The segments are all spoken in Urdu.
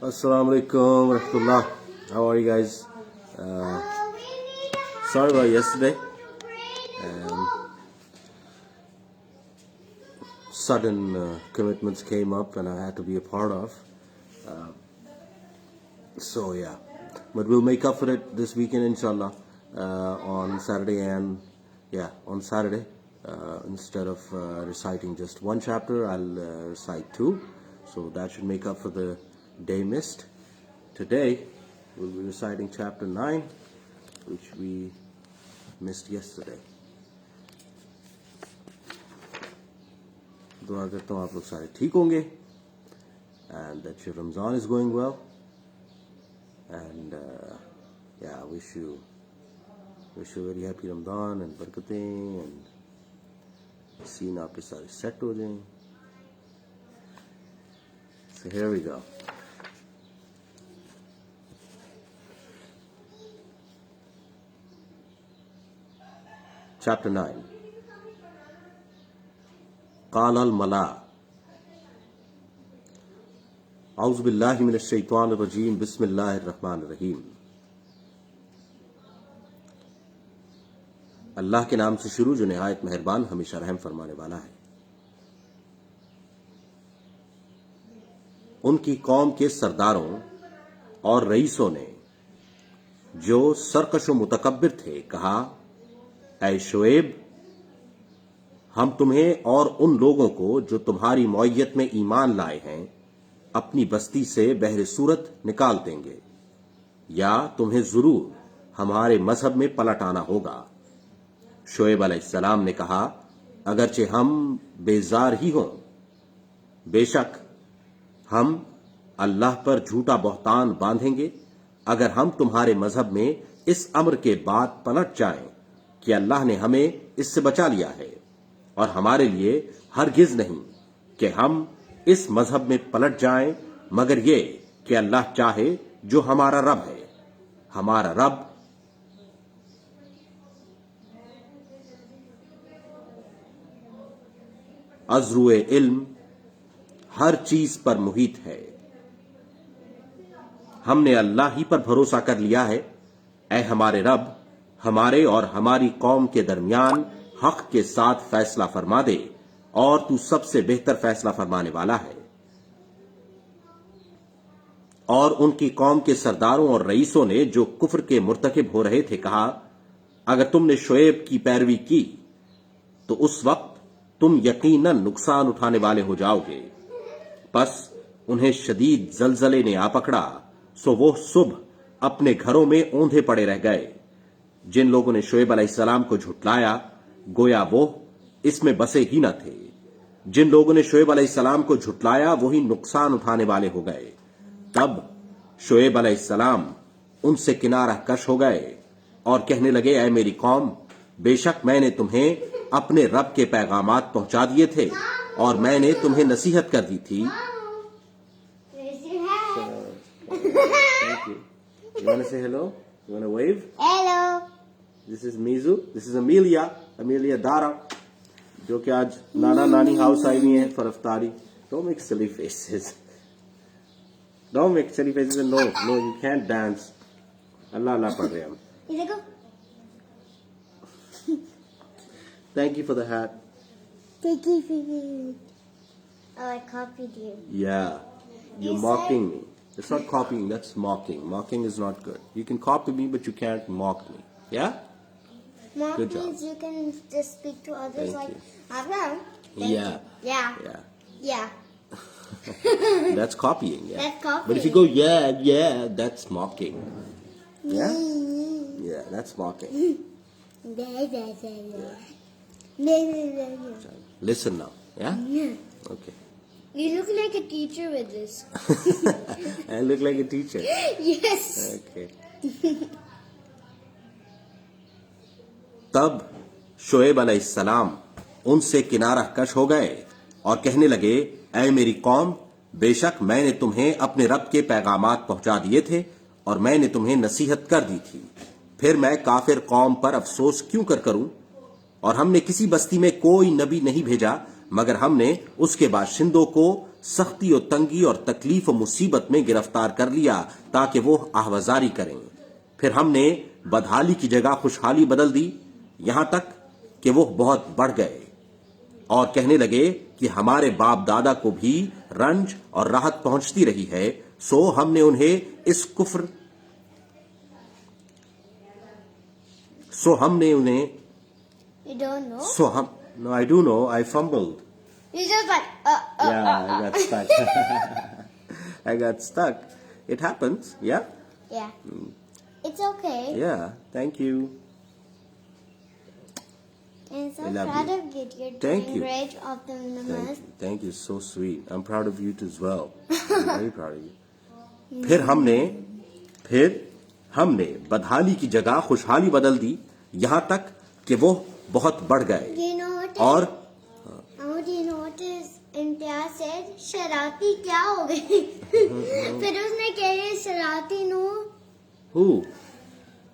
Assalamu alaikum warahmatullah. How are you guys? Sorry about yesterday. Sudden commitments came up and I had to be a part of. So yeah, but we'll make up for it this weekend inshallah, on Saturday. And on Saturday, instead of reciting just one chapter, I'll recite two, so that should make up for the day missed. Today we'll be reciting chapter 9, which we missed yesterday. دعا کرتا ہوں آپ لوگ سارے ٹھیک ہوں گے, and that your Ramzan is going well, and wish you very happy Ramadan and برکتیں, and سین آپ کے سارے سیٹ ہو جائیں. So here we go. Chapter 9. قال الملا اعوذ باللہ من الشیطان الرجیم بسم اللہ الرحمن الرحیم. اللہ کے نام سے شروع جو نہایت مہربان ہمیشہ رحم فرمانے والا ہے. ان کی قوم کے سرداروں اور رئیسوں نے جو سرکش و متکبر تھے کہا, اے شعیب, ہم تمہیں اور ان لوگوں کو جو تمہاری معیت میں ایمان لائے ہیں اپنی بستی سے بہر صورت نکال دیں گے, یا تمہیں ضرور ہمارے مذہب میں پلٹ آنا ہوگا. شعیب علیہ السلام نے کہا, اگرچہ ہم بیزار ہی ہوں, بے شک ہم اللہ پر جھوٹا بہتان باندھیں گے اگر ہم تمہارے مذہب میں اس امر کے بعد پلٹ جائیں کہ اللہ نے ہمیں اس سے بچا لیا ہے, اور ہمارے لیے ہرگز نہیں کہ ہم اس مذہب میں پلٹ جائیں مگر یہ کہ اللہ چاہے جو ہمارا رب ہے. ہمارا رب از روئے علم ہر چیز پر محیط ہے. ہم نے اللہ ہی پر بھروسہ کر لیا ہے. اے ہمارے رب, ہمارے اور ہماری قوم کے درمیان حق کے ساتھ فیصلہ فرما دے, اور تو سب سے بہتر فیصلہ فرمانے والا ہے. اور ان کی قوم کے سرداروں اور رئیسوں نے جو کفر کے مرتکب ہو رہے تھے کہا, اگر تم نے شعیب کی پیروی کی تو اس وقت تم یقیناً نقصان اٹھانے والے ہو جاؤ گے. پس انہیں شدید زلزلے نے آ پکڑا, سو وہ صبح اپنے گھروں میں اوندھے پڑے رہ گئے. جن لوگوں نے شعیب علیہ السلام کو جھٹلایا گویا وہ اس میں بسے ہی نہ تھے. جن لوگوں نے شعیب علیہ السلام کو جھٹلایا وہی نقصان اٹھانے والے ہو گئے. تب شعیب علیہ السلام ان سے کنارہ کش ہو گئے اور کہنے لگے, اے میری قوم, بے شک میں نے تمہیں اپنے رب کے پیغامات پہنچا دیے تھے اور میں نے تمہیں نصیحت کر دی تھی. You want to say hello? You want to wave? Hello. This is Mizu. This is Amelia Dara, جو کہ آج نانا نانی ہاؤس آئی ہوئی ہیں for افطاری. Don't make silly faces. Don't make silly faces. No, you can't dance. اللہ پڑھ رہے ہم. Thank you for the hat. Thank you for you. Oh, I copied you. Yeah, you're mocking me. It's not copying, that's mocking. Mocking is not good. You can copy me, but you can't mock me. Yeah? Mock Good job. means you can just speak to others Thank like, you. Abraham. Thank Yeah. you. Yeah. Yeah. That's copying, yeah. That's copying. But if you go, yeah, that's mocking. Yeah? Yeah, that's mocking. Listen now, yeah? Okay. You look like a teacher with this. I look like a teacher. Yes. Okay. تب شعیب علیہ السلام ان سے کنارہ کش ہو گئے اور کہنے لگے, اے میری قوم, بے شک میں نے تمہیں اپنے رب کے پیغامات پہنچا دیے تھے اور میں نے تمہیں نصیحت کر دی تھی. پھر میں کافر قوم پر افسوس کیوں کروں؟ اور ہم نے کسی بستی میں کوئی نبی نہیں بھیجا مگر ہم نے اس کے باشندوں کو سختی و تنگی اور تکلیف و مصیبت میں گرفتار کر لیا تاکہ وہ آہوازاری کریں. پھر ہم نے بدحالی کی جگہ خوشحالی بدل دی یہاں تک کہ وہ بہت بڑھ گئے اور کہنے لگے کہ ہمارے باپ دادا کو بھی رنج اور راحت پہنچتی رہی ہے. سو ہم نے انہیں اس کفر You don't know? No, I do know. I fumbled. You just like, Yeah, I got stuck. I got stuck. It happens. Yeah? Yeah. It's okay. Yeah. Thank you. And so I love proud you. of you. You're Thank doing you. great of the Thank namaz. you. Thank you. So sweet. I'm proud of you too as well. I'm very proud of you. پھر ہم نے بدحالی کی جگہ خوشحالی بدل دی یہاں تک کہ وہ بہت بڑھ گئے. Do you know what اور do you know what is Imtiaz said? شراطی کیا ہو گئی؟ پھر اس نے کہا شراطی نو. who?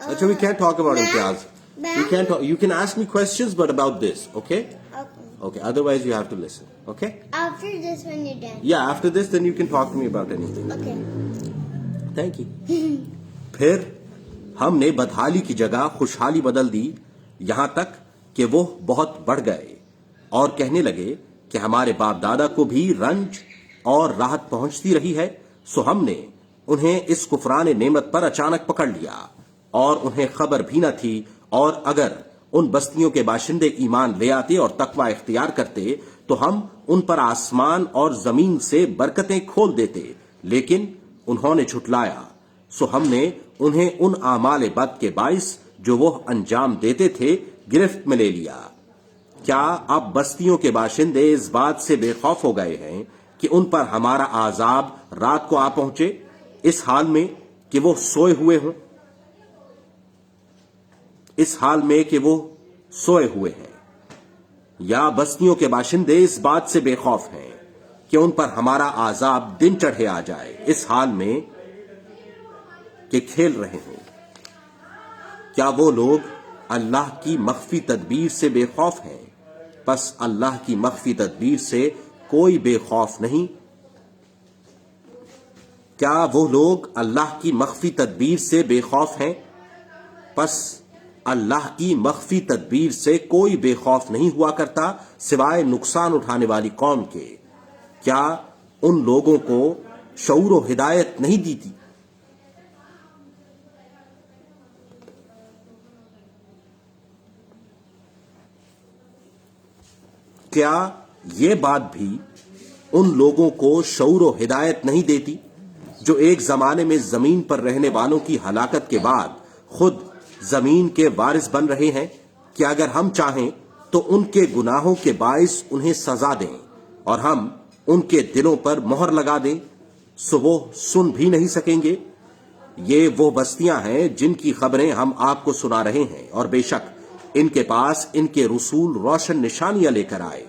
Actually, we can't talk about Imtiaz. Ma'am? We can't talk. You can ask me questions, but about this, okay? Okay. Okay. Otherwise, you have to listen, okay? After this when you're done. Yeah. After this, then you can talk to me about anything. Okay. Thank you. پھر ہم نے بدحالی کی جگہ خوشحالی بدل دی یہاں تک کہ وہ بہت بڑھ گئے اور کہنے لگے کہ ہمارے باپ دادا کو بھی رنج اور راحت پہنچتی رہی ہے. سو ہم نے انہیں اس کفران نعمت پر اچانک پکڑ لیا اور انہیں خبر بھی نہ تھی. اور اگر ان بستیوں کے باشندے ایمان لے آتے اور تقوی اختیار کرتے تو ہم ان پر آسمان اور زمین سے برکتیں کھول دیتے, لیکن انہوں نے جھٹلایا. سو ہم نے انہیں ان اعمال بد کے باعث جو وہ انجام دیتے تھے گرفت میں لے لیا. کیا اب بستیوں کے باشندے اس بات سے بے خوف ہو گئے ہیں کہ ان پر ہمارا عذاب رات کو آ پہنچے اس حال میں کہ وہ سوئے ہوئے ہوں؟ یا بستیوں کے باشندے اس بات سے بے خوف ہیں کہ ان پر ہمارا عذاب دن چڑھے آ جائے اس حال میں کہ کھیل رہے ہوں؟ کیا وہ لوگ اللہ کی مخفی تدبیر سے بے خوف ہیں؟ پس اللہ کی مخفی تدبیر سے کوئی بے خوف نہیں. کیا وہ لوگ اللہ کی مخفی تدبیر سے بے خوف ہیں؟ پس اللہ کی مخفی تدبیر سے کوئی بے خوف نہیں ہوا کرتا سوائے نقصان اٹھانے والی قوم کے. کیا ان لوگوں کو شعور و ہدایت نہیں دی تھی؟ کیا یہ بات بھی ان لوگوں کو شعور و ہدایت نہیں دیتی جو ایک زمانے میں زمین پر رہنے والوں کی ہلاکت کے بعد خود زمین کے وارث بن رہے ہیں کہ اگر ہم چاہیں تو ان کے گناہوں کے باعث انہیں سزا دیں اور ہم ان کے دلوں پر مہر لگا دیں سو وہ سن بھی نہیں سکیں گے. یہ وہ بستیاں ہیں جن کی خبریں ہم آپ کو سنا رہے ہیں اور بے شک ان کے پاس ان کے رسول روشن نشانیاں لے کر آئے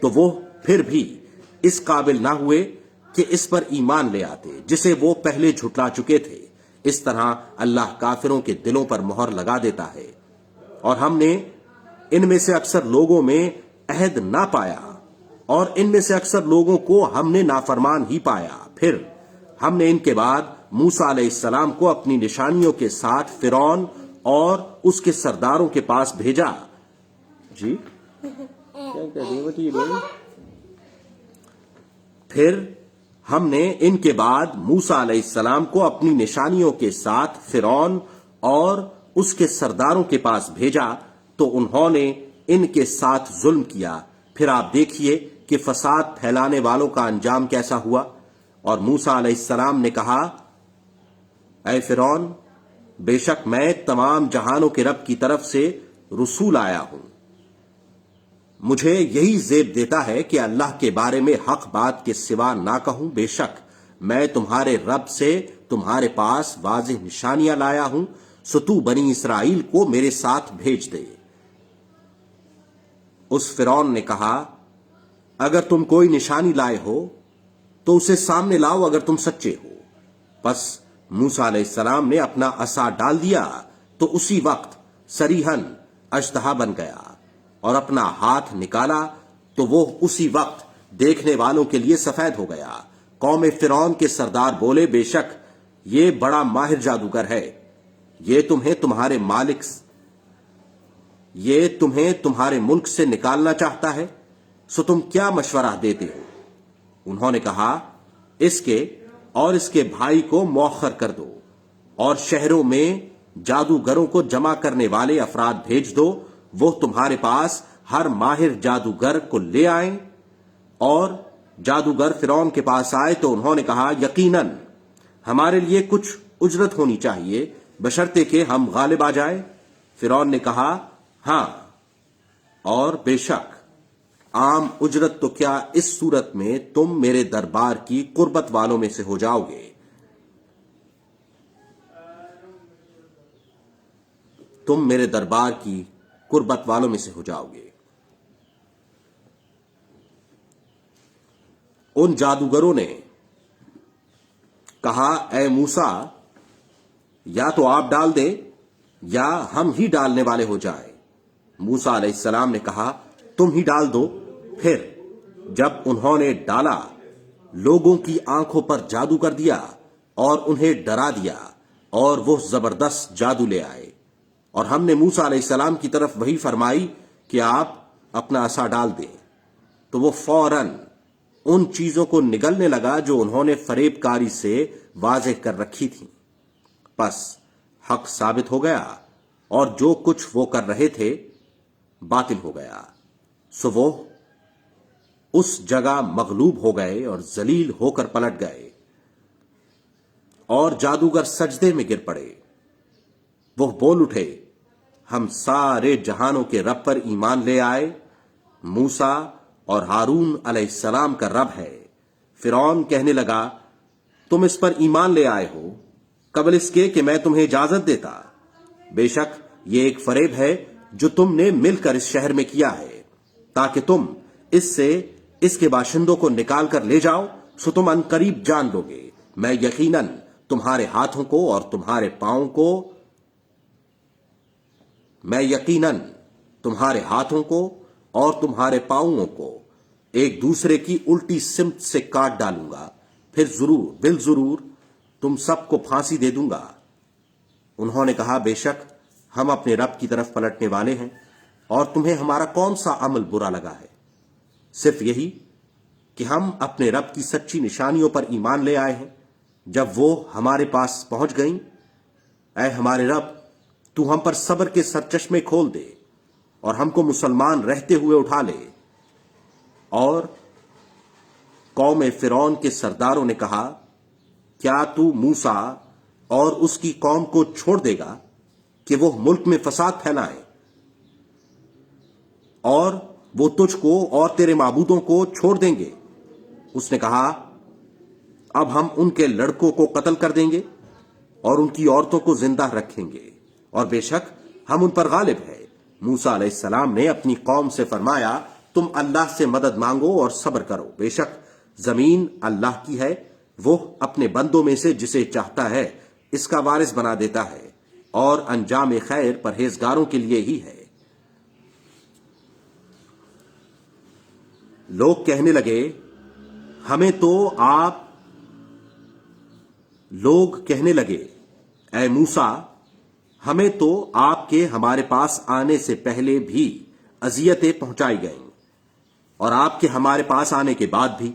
تو وہ پھر بھی اس قابل نہ ہوئے کہ اس پر ایمان لے آتے جسے وہ پہلے جھٹلا چکے تھے. اس طرح اللہ کافروں کے دلوں پر مہر لگا دیتا ہے. اور ہم نے ان میں سے اکثر لوگوں میں عہد نہ پایا اور ان میں سے اکثر لوگوں کو ہم نے نافرمان ہی پایا. پھر ہم نے ان کے بعد موسیٰ علیہ السلام کو اپنی نشانیوں کے ساتھ فرعون اور اس کے سرداروں کے پاس بھیجا. جی پھر ہم نے ان کے بعد موسیٰ علیہ السلام کو اپنی نشانیوں کے ساتھ فرعون اور اس کے سرداروں کے پاس بھیجا تو انہوں نے ان کے ساتھ ظلم کیا. پھر آپ دیکھیے کہ فساد پھیلانے والوں کا انجام کیسا ہوا. اور موسیٰ علیہ السلام نے کہا, اے فرعون, بے شک میں تمام جہانوں کے رب کی طرف سے رسول آیا ہوں. مجھے یہی زیب دیتا ہے کہ اللہ کے بارے میں حق بات کے سوا نہ کہوں. بے شک میں تمہارے رب سے تمہارے پاس واضح نشانیاں لایا ہوں, سو تو بنی اسرائیل کو میرے ساتھ بھیج دے. اس فرعون نے کہا, اگر تم کوئی نشانی لائے ہو تو اسے سامنے لاؤ اگر تم سچے ہو. پس موسیٰ علیہ السلام نے اپنا عصا ڈال دیا تو اسی وقت صریحاً اژدہا بن گیا, اور اپنا ہاتھ نکالا تو وہ اسی وقت دیکھنے والوں کے لیے سفید ہو گیا۔ قوم فرعون کے سردار بولے، بے شک یہ بڑا ماہر جادوگر ہے، یہ تمہیں تمہارے ملک سے نکالنا چاہتا ہے، سو تم کیا مشورہ دیتے ہو؟ انہوں نے کہا، اس کے اور اس کے بھائی کو مؤخر کر دو اور شہروں میں جادوگروں کو جمع کرنے والے افراد بھیج دو، وہ تمہارے پاس ہر ماہر جادوگر کو لے آئیں۔ اور جادوگر فرعون کے پاس آئے تو انہوں نے کہا، یقیناً ہمارے لیے کچھ اجرت ہونی چاہیے بشرطے کہ ہم غالب آ جائیں۔ فرعون نے کہا، ہاں، اور بے شک عام اجرت تو کیا، اس صورت میں تم میرے دربار کی قربت والوں میں سے ہو جاؤ گے۔ تم میرے دربار کی قربت والوں میں سے ہو جاؤ گے۔ ان جادوگروں نے کہا، اے موسیٰ، یا تو آپ ڈال دیں یا ہم ہی ڈالنے والے ہو جائیں۔ موسیٰ علیہ السلام نے کہا، تم ہی ڈال دو۔ پھر جب انہوں نے ڈالا، لوگوں کی آنکھوں پر جادو کر دیا اور انہیں ڈرا دیا، اور وہ زبردست جادو لے آئے۔ اور ہم نے موسیٰ علیہ السلام کی طرف وحی فرمائی کہ آپ اپنا عصا ڈال دیں، تو وہ فوراً ان چیزوں کو نگلنے لگا جو انہوں نے فریب کاری سے واضح کر رکھی تھیں۔ پس حق ثابت ہو گیا اور جو کچھ وہ کر رہے تھے باطل ہو گیا، سو وہ اس جگہ مغلوب ہو گئے اور ذلیل ہو کر پلٹ گئے، اور جادوگر سجدے میں گر پڑے۔ وہ بول اٹھے، ہم سارے جہانوں کے رب پر ایمان لے آئے، موسیٰ اور ہارون علیہ السلام کا رب ہے۔ فرعون کہنے لگا، تم اس پر ایمان لے آئے ہو قبل اس کے کہ میں تمہیں اجازت دیتا؟ بے شک یہ ایک فریب ہے جو تم نے مل کر اس شہر میں کیا ہے، تاکہ تم اس سے اس کے باشندوں کو نکال کر لے جاؤ، سو تم ان قریب جان لو گے میں یقیناً تمہارے ہاتھوں کو اور تمہارے پاؤں کو ایک دوسرے کی الٹی سمت سے کاٹ ڈالوں گا، پھر بالضرور تم سب کو پھانسی دے دوں گا۔ انہوں نے کہا، بے شک ہم اپنے رب کی طرف پلٹنے والے ہیں، اور تمہیں ہمارا کون سا عمل برا لگا ہے؟ صرف یہی کہ ہم اپنے رب کی سچی نشانیوں پر ایمان لے آئے ہیں جب وہ ہمارے پاس پہنچ گئیں۔ اے ہمارے رب، تو ہم پر صبر کے سرچشمے کھول دے اور ہم کو مسلمان رہتے ہوئے اٹھا لے۔ اور قوم فرعون کے سرداروں نے کہا، کیا تو موسیٰ اور اس کی قوم کو چھوڑ دے گا کہ وہ ملک میں فساد پھیلائیں، اور وہ تجھ کو اور تیرے معبودوں کو چھوڑ دیں گے؟ اس نے کہا، اب ہم ان کے لڑکوں کو قتل کر دیں گے اور ان کی عورتوں کو زندہ رکھیں گے، اور بے شک ہم ان پر غالب ہے۔ موسیٰ علیہ السلام نے اپنی قوم سے فرمایا، تم اللہ سے مدد مانگو اور صبر کرو، بے شک زمین اللہ کی ہے، وہ اپنے بندوں میں سے جسے چاہتا ہے اس کا وارث بنا دیتا ہے، اور انجام خیر پرہیزگاروں کے لیے ہی ہے۔ لوگ کہنے لگے، اے موسیٰ، ہمیں تو آپ کے ہمارے پاس آنے سے پہلے بھی اذیتیں پہنچائی گئیں، اور آپ کے ہمارے پاس آنے کے بعد بھی۔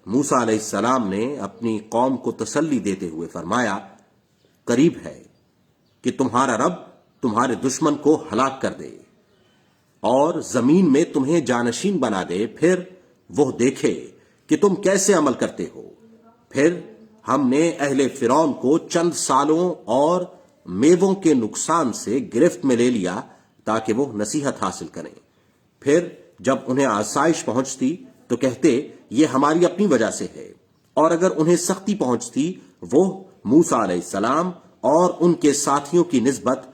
موسیٰ علیہ السلام نے اپنی قوم کو تسلی دیتے ہوئے فرمایا، قریب ہے کہ تمہارا رب تمہارے دشمن کو ہلاک کر دے اور زمین میں تمہیں جانشین بنا دے، پھر وہ دیکھے کہ تم کیسے عمل کرتے ہو۔ پھر ہم نے اہل فرعون کو چند سالوں اور میووں کے نقصان سے گرفت میں لے لیا تاکہ وہ نصیحت حاصل کریں۔ پھر جب انہیں آسائش پہنچتی تو کہتے، یہ ہماری اپنی وجہ سے ہے، اور اگر انہیں سختی پہنچتی وہ موسیٰ علیہ السلام اور ان کے ساتھیوں کی نسبت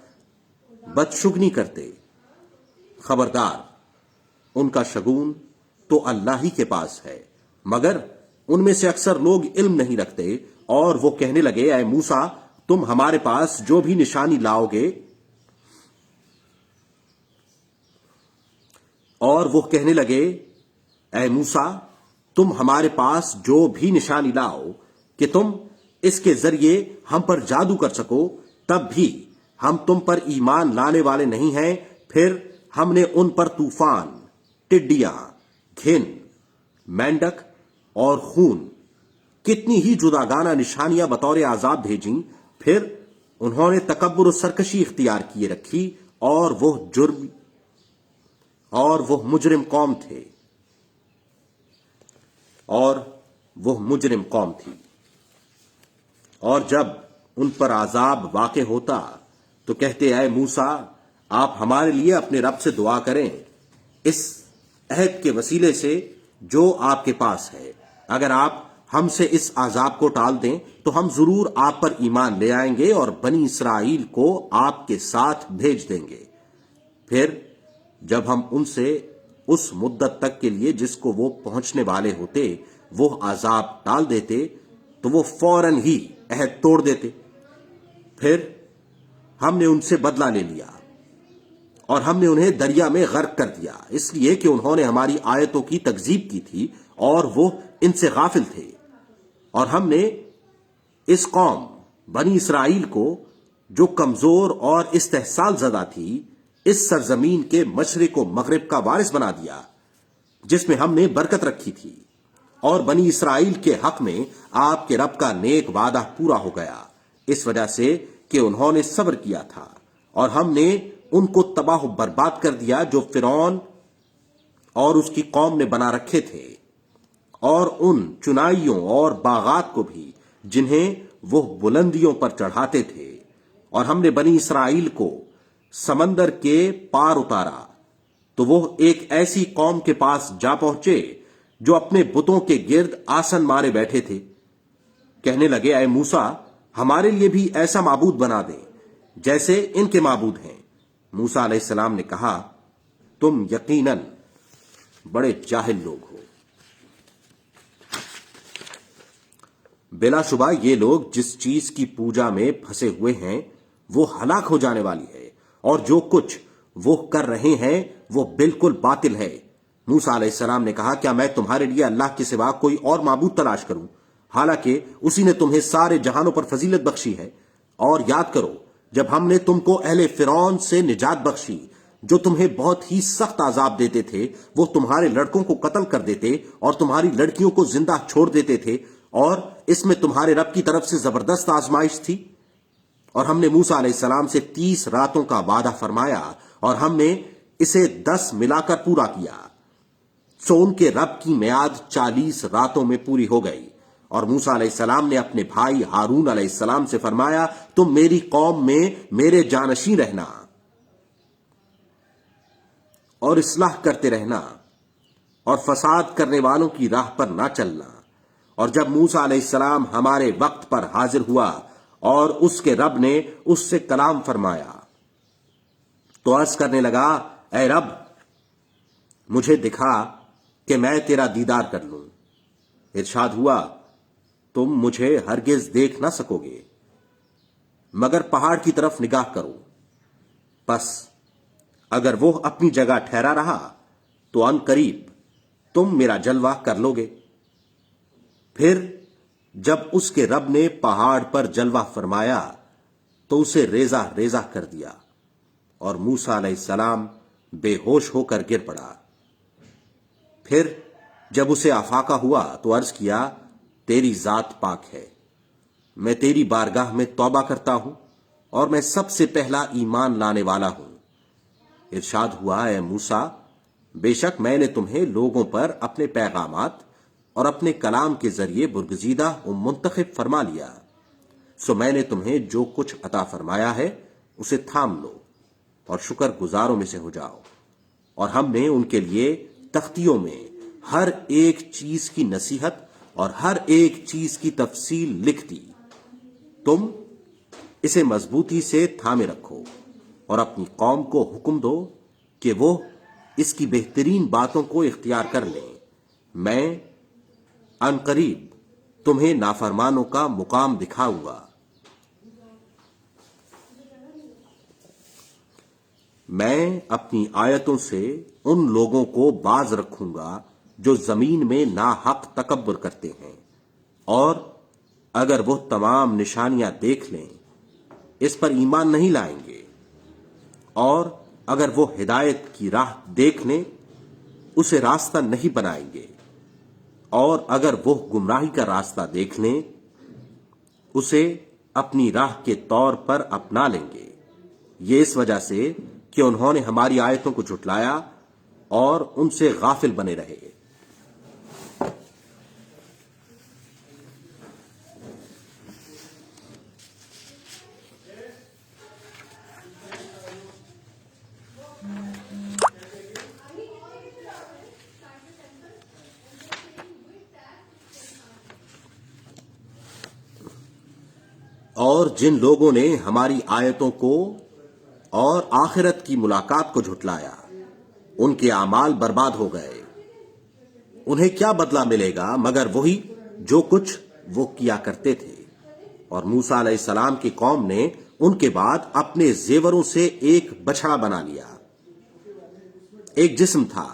بدشگنی کرتے۔ خبردار، ان کا شگون تو اللہ ہی کے پاس ہے، مگر ان میں سے اکثر لوگ علم نہیں رکھتے۔ اور وہ کہنے لگے، اے موسیٰ، تم ہمارے پاس جو بھی نشانی لاؤ گے اور وہ کہنے لگے اے موسیٰ تم ہمارے پاس جو بھی نشانی لاؤ کہ تم اس کے ذریعے ہم پر جادو کر سکو، تب بھی ہم تم پر ایمان لانے والے نہیں ہیں۔ پھر ہم نے ان پر طوفان، ٹڈیاں، گھن، مینڈک اور خون، کتنی ہی جداگانہ نشانیاں بطور عذاب بھیجیں۔ پھر انہوں نے تکبر و سرکشی اختیار کیے رکھی، اور وہ مجرم قوم تھے، اور وہ مجرم قوم تھی۔ اور جب ان پر عذاب واقع ہوتا تو کہتے اے موسیٰ آپ ہمارے لیے اپنے رب سے دعا کریں اس عہد کے وسیلے سے جو آپ کے پاس ہے، اگر آپ ہم سے اس عذاب کو ٹال دیں تو ہم ضرور آپ پر ایمان لے آئیں گے اور بنی اسرائیل کو آپ کے ساتھ بھیج دیں گے۔ پھر جب ہم ان سے اس مدت تک کے لیے جس کو وہ پہنچنے والے ہوتے وہ عذاب ٹال دیتے تو وہ فوراً ہی عہد توڑ دیتے۔ پھر ہم نے ان سے بدلہ لے لیا اور ہم نے انہیں دریا میں غرق کر دیا، اس لیے کہ انہوں نے ہماری آیتوں کی تکذیب کی تھی اور وہ ان سے غافل تھے۔ اور ہم نے اس قوم بنی اسرائیل کو جو کمزور اور استحصال زدہ تھی اس سرزمین کے مشرق و مغرب کا وارث بنا دیا جس میں ہم نے برکت رکھی تھی، اور بنی اسرائیل کے حق میں آپ کے رب کا نیک وعدہ پورا ہو گیا اس وجہ سے کہ انہوں نے صبر کیا تھا۔ اور ہم نے ان کو تباہ و برباد کر دیا جو فرعون اور اس کی قوم نے بنا رکھے تھے، اور ان چنائیوں اور باغات کو بھی جنہیں وہ بلندیوں پر چڑھاتے تھے۔ اور ہم نے بنی اسرائیل کو سمندر کے پار اتارا تو وہ ایک ایسی قوم کے پاس جا پہنچے جو اپنے بتوں کے گرد آسن مارے بیٹھے تھے۔ کہنے لگے اے موسیٰ ہمارے لیے بھی ایسا معبود بنا دیں جیسے ان کے معبود ہیں۔ موسیٰ علیہ السلام نے کہا تم یقیناً بڑے جاہل لوگ ہو۔ بلا شبہ یہ لوگ جس چیز کی پوجا میں پھنسے ہوئے ہیں وہ ہلاک ہو جانے والی ہے، اور جو کچھ وہ کر رہے ہیں وہ بالکل باطل ہے۔ موسیٰ علیہ السلام نے کہا کیا میں تمہارے لیے اللہ کے سوا کوئی اور معبود تلاش کروں، حالانکہ اسی نے تمہیں سارے جہانوں پر فضیلت بخشی ہے۔ اور یاد کرو جب ہم نے تم کو اہل فرعون سے نجات بخشی جو تمہیں بہت ہی سخت عذاب دیتے تھے، وہ تمہارے لڑکوں کو قتل کر دیتے اور تمہاری لڑکیوں کو زندہ چھوڑ دیتے تھے، اور اس میں تمہارے رب کی طرف سے زبردست آزمائش تھی۔ اور ہم نے موسیٰ علیہ السلام سے 30 راتوں کا وعدہ فرمایا اور ہم نے اسے 10 ملا کر پورا کیا، سو ان کے رب کی میعاد 40 راتوں میں پوری ہو گئی۔ اور موسیٰ علیہ السلام نے اپنے بھائی ہارون علیہ السلام سے فرمایا تم میری قوم میں میرے جانشین رہنا اور اصلاح کرتے رہنا اور فساد کرنے والوں کی راہ پر نہ چلنا۔ اور جب موسیٰ علیہ السلام ہمارے وقت پر حاضر ہوا اور اس کے رب نے اس سے کلام فرمایا تو عرض کرنے لگا اے رب مجھے دکھا کہ میں تیرا دیدار کر لوں۔ ارشاد ہوا تم مجھے ہرگز دیکھ نہ سکو گے مگر پہاڑ کی طرف نگاہ کرو، پس اگر وہ اپنی جگہ ٹھہرا رہا تو ان قریب تم میرا جلوہ کر لو گے۔ پھر جب اس کے رب نے پہاڑ پر جلوہ فرمایا تو اسے ریزہ ریزہ کر دیا اور موسیٰ علیہ السلام بے ہوش ہو کر گر پڑا۔ پھر جب اسے افاقہ ہوا تو عرض کیا تیری ذات پاک ہے، میں تیری بارگاہ میں توبہ کرتا ہوں اور میں سب سے پہلا ایمان لانے والا ہوں۔ ارشاد ہوا اے موسیٰ بے شک میں نے تمہیں لوگوں پر اپنے پیغامات اور اپنے کلام کے ذریعے برگزیدہ و منتخب فرما لیا، سو میں نے تمہیں جو کچھ عطا فرمایا ہے اسے تھام لو اور شکر گزاروں میں سے ہو جاؤ۔ اور ہم نے ان کے لیے تختیوں میں ہر ایک چیز کی نصیحت اور ہر ایک چیز کی تفصیل لکھ دی، تم اسے مضبوطی سے تھامے رکھو اور اپنی قوم کو حکم دو کہ وہ اس کی بہترین باتوں کو اختیار کر لیں، میں ان قریب تمہیں نافرمانوں کا مقام دکھاؤں گا۔ میں اپنی آیتوں سے ان لوگوں کو باز رکھوں گا جو زمین میں ناحق تکبر کرتے ہیں، اور اگر وہ تمام نشانیاں دیکھ لیں اس پر ایمان نہیں لائیں گے، اور اگر وہ ہدایت کی راہ دیکھ لیں اسے راستہ نہیں بنائیں گے، اور اگر وہ گمراہی کا راستہ دیکھ لیں اسے اپنی راہ کے طور پر اپنا لیں گے۔ یہ اس وجہ سے کہ انہوں نے ہماری آیتوں کو جھٹلایا اور ان سے غافل بنے رہے۔ اور جن لوگوں نے ہماری آیتوں کو اور آخرت کی ملاقات کو جھٹلایا ان کے اعمال برباد ہو گئے۔ انہیں کیا بدلہ ملے گا مگر وہی جو کچھ وہ کیا کرتے تھے۔ اور موسیٰ علیہ السلام کی قوم نے ان کے بعد اپنے زیوروں سے ایک بچھڑا بنا لیا۔ ایک جسم تھا،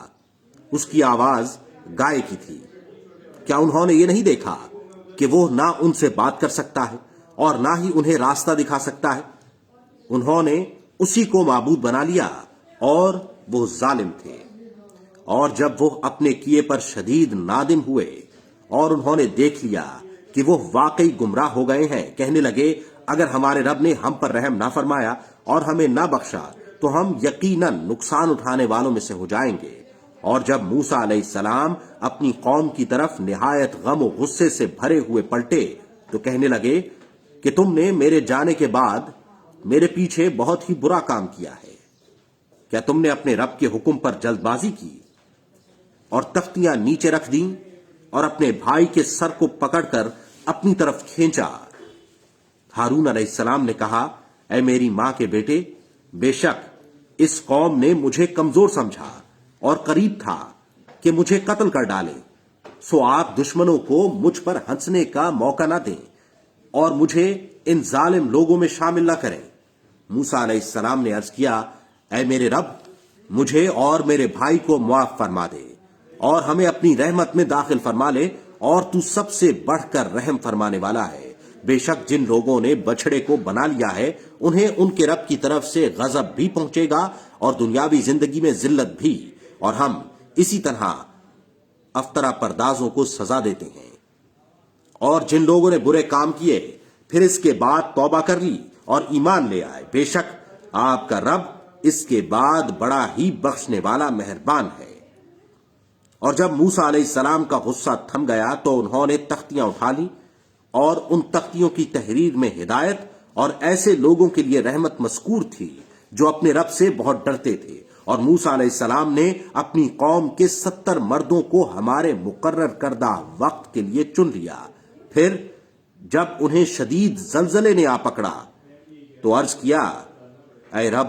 اس کی آواز گائے کی تھی۔ کیا انہوں نے یہ نہیں دیکھا کہ وہ نہ ان سے بات کر سکتا ہے اور نہ ہی انہیں راستہ دکھا سکتا ہے؟ انہوں نے اسی کو معبود بنا لیا اور وہ ظالم تھے۔ اور جب وہ اپنے کیے پر شدید نادم ہوئے اور انہوں نے دیکھ لیا کہ وہ واقعی گمراہ ہو گئے ہیں، کہنے لگے اگر ہمارے رب نے ہم پر رحم نہ فرمایا اور ہمیں نہ بخشا تو ہم یقیناً نقصان اٹھانے والوں میں سے ہو جائیں گے۔ اور جب موسیٰ علیہ السلام اپنی قوم کی طرف نہایت غم و غصے سے بھرے ہوئے پلٹے تو کہنے لگے کہ تم نے میرے جانے کے بعد میرے پیچھے بہت ہی برا کام کیا ہے۔ کیا تم نے اپنے رب کے حکم پر جلد بازی کی اور تختیاں نیچے رکھ دیں اور اپنے بھائی کے سر کو پکڑ کر اپنی طرف کھینچا؟ ہارون علیہ السلام نے کہا اے میری ماں کے بیٹے، بے شک اس قوم نے مجھے کمزور سمجھا اور قریب تھا کہ مجھے قتل کر ڈالے، سو آپ دشمنوں کو مجھ پر ہنسنے کا موقع نہ دیں اور مجھے ان ظالم لوگوں میں شامل نہ کریں۔ موسیٰ علیہ السلام نے عرض کیا اے میرے رب، مجھے اور میرے بھائی کو معاف فرما دے اور ہمیں اپنی رحمت میں داخل فرما لے، اور تو سب سے بڑھ کر رحم فرمانے والا ہے۔ بے شک جن لوگوں نے بچڑے کو بنا لیا ہے انہیں ان کے رب کی طرف سے غضب بھی پہنچے گا اور دنیاوی زندگی میں ذلت بھی، اور ہم اسی طرح افطرا پردازوں کو سزا دیتے ہیں۔ اور جن لوگوں نے برے کام کیے پھر اس کے بعد توبہ کر لی اور ایمان لے آئے، بے شک آپ کا رب اس کے بعد بڑا ہی بخشنے والا مہربان ہے۔ اور جب موسیٰ علیہ السلام کا غصہ تھم گیا تو انہوں نے تختیاں اٹھا لی، اور ان تختیوں کی تحریر میں ہدایت اور ایسے لوگوں کے لیے رحمت مذکور تھی جو اپنے رب سے بہت ڈرتے تھے۔ اور موسیٰ علیہ السلام نے اپنی قوم کے 70 مردوں کو ہمارے مقرر کردہ وقت کے لیے چن لیا۔ پھر جب انہیں شدید زلزلے نے آ پکڑا تو عرض کیا اے رب،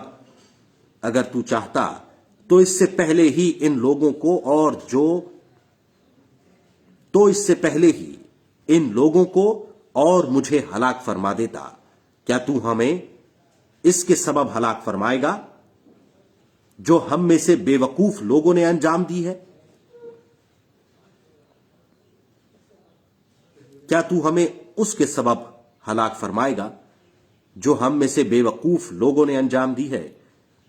اگر تو چاہتا تو اس سے پہلے ہی ان لوگوں کو اور مجھے ہلاک فرما دیتا۔ کیا تو ہمیں اس کے سبب ہلاک فرمائے گا جو ہم میں سے بے وقوف لوگوں نے انجام دی ہے؟ کیا تو ہمیں اس کے سبب ہلاک فرمائے گا جو ہم میں سے بے وقوف لوگوں نے انجام دی ہے؟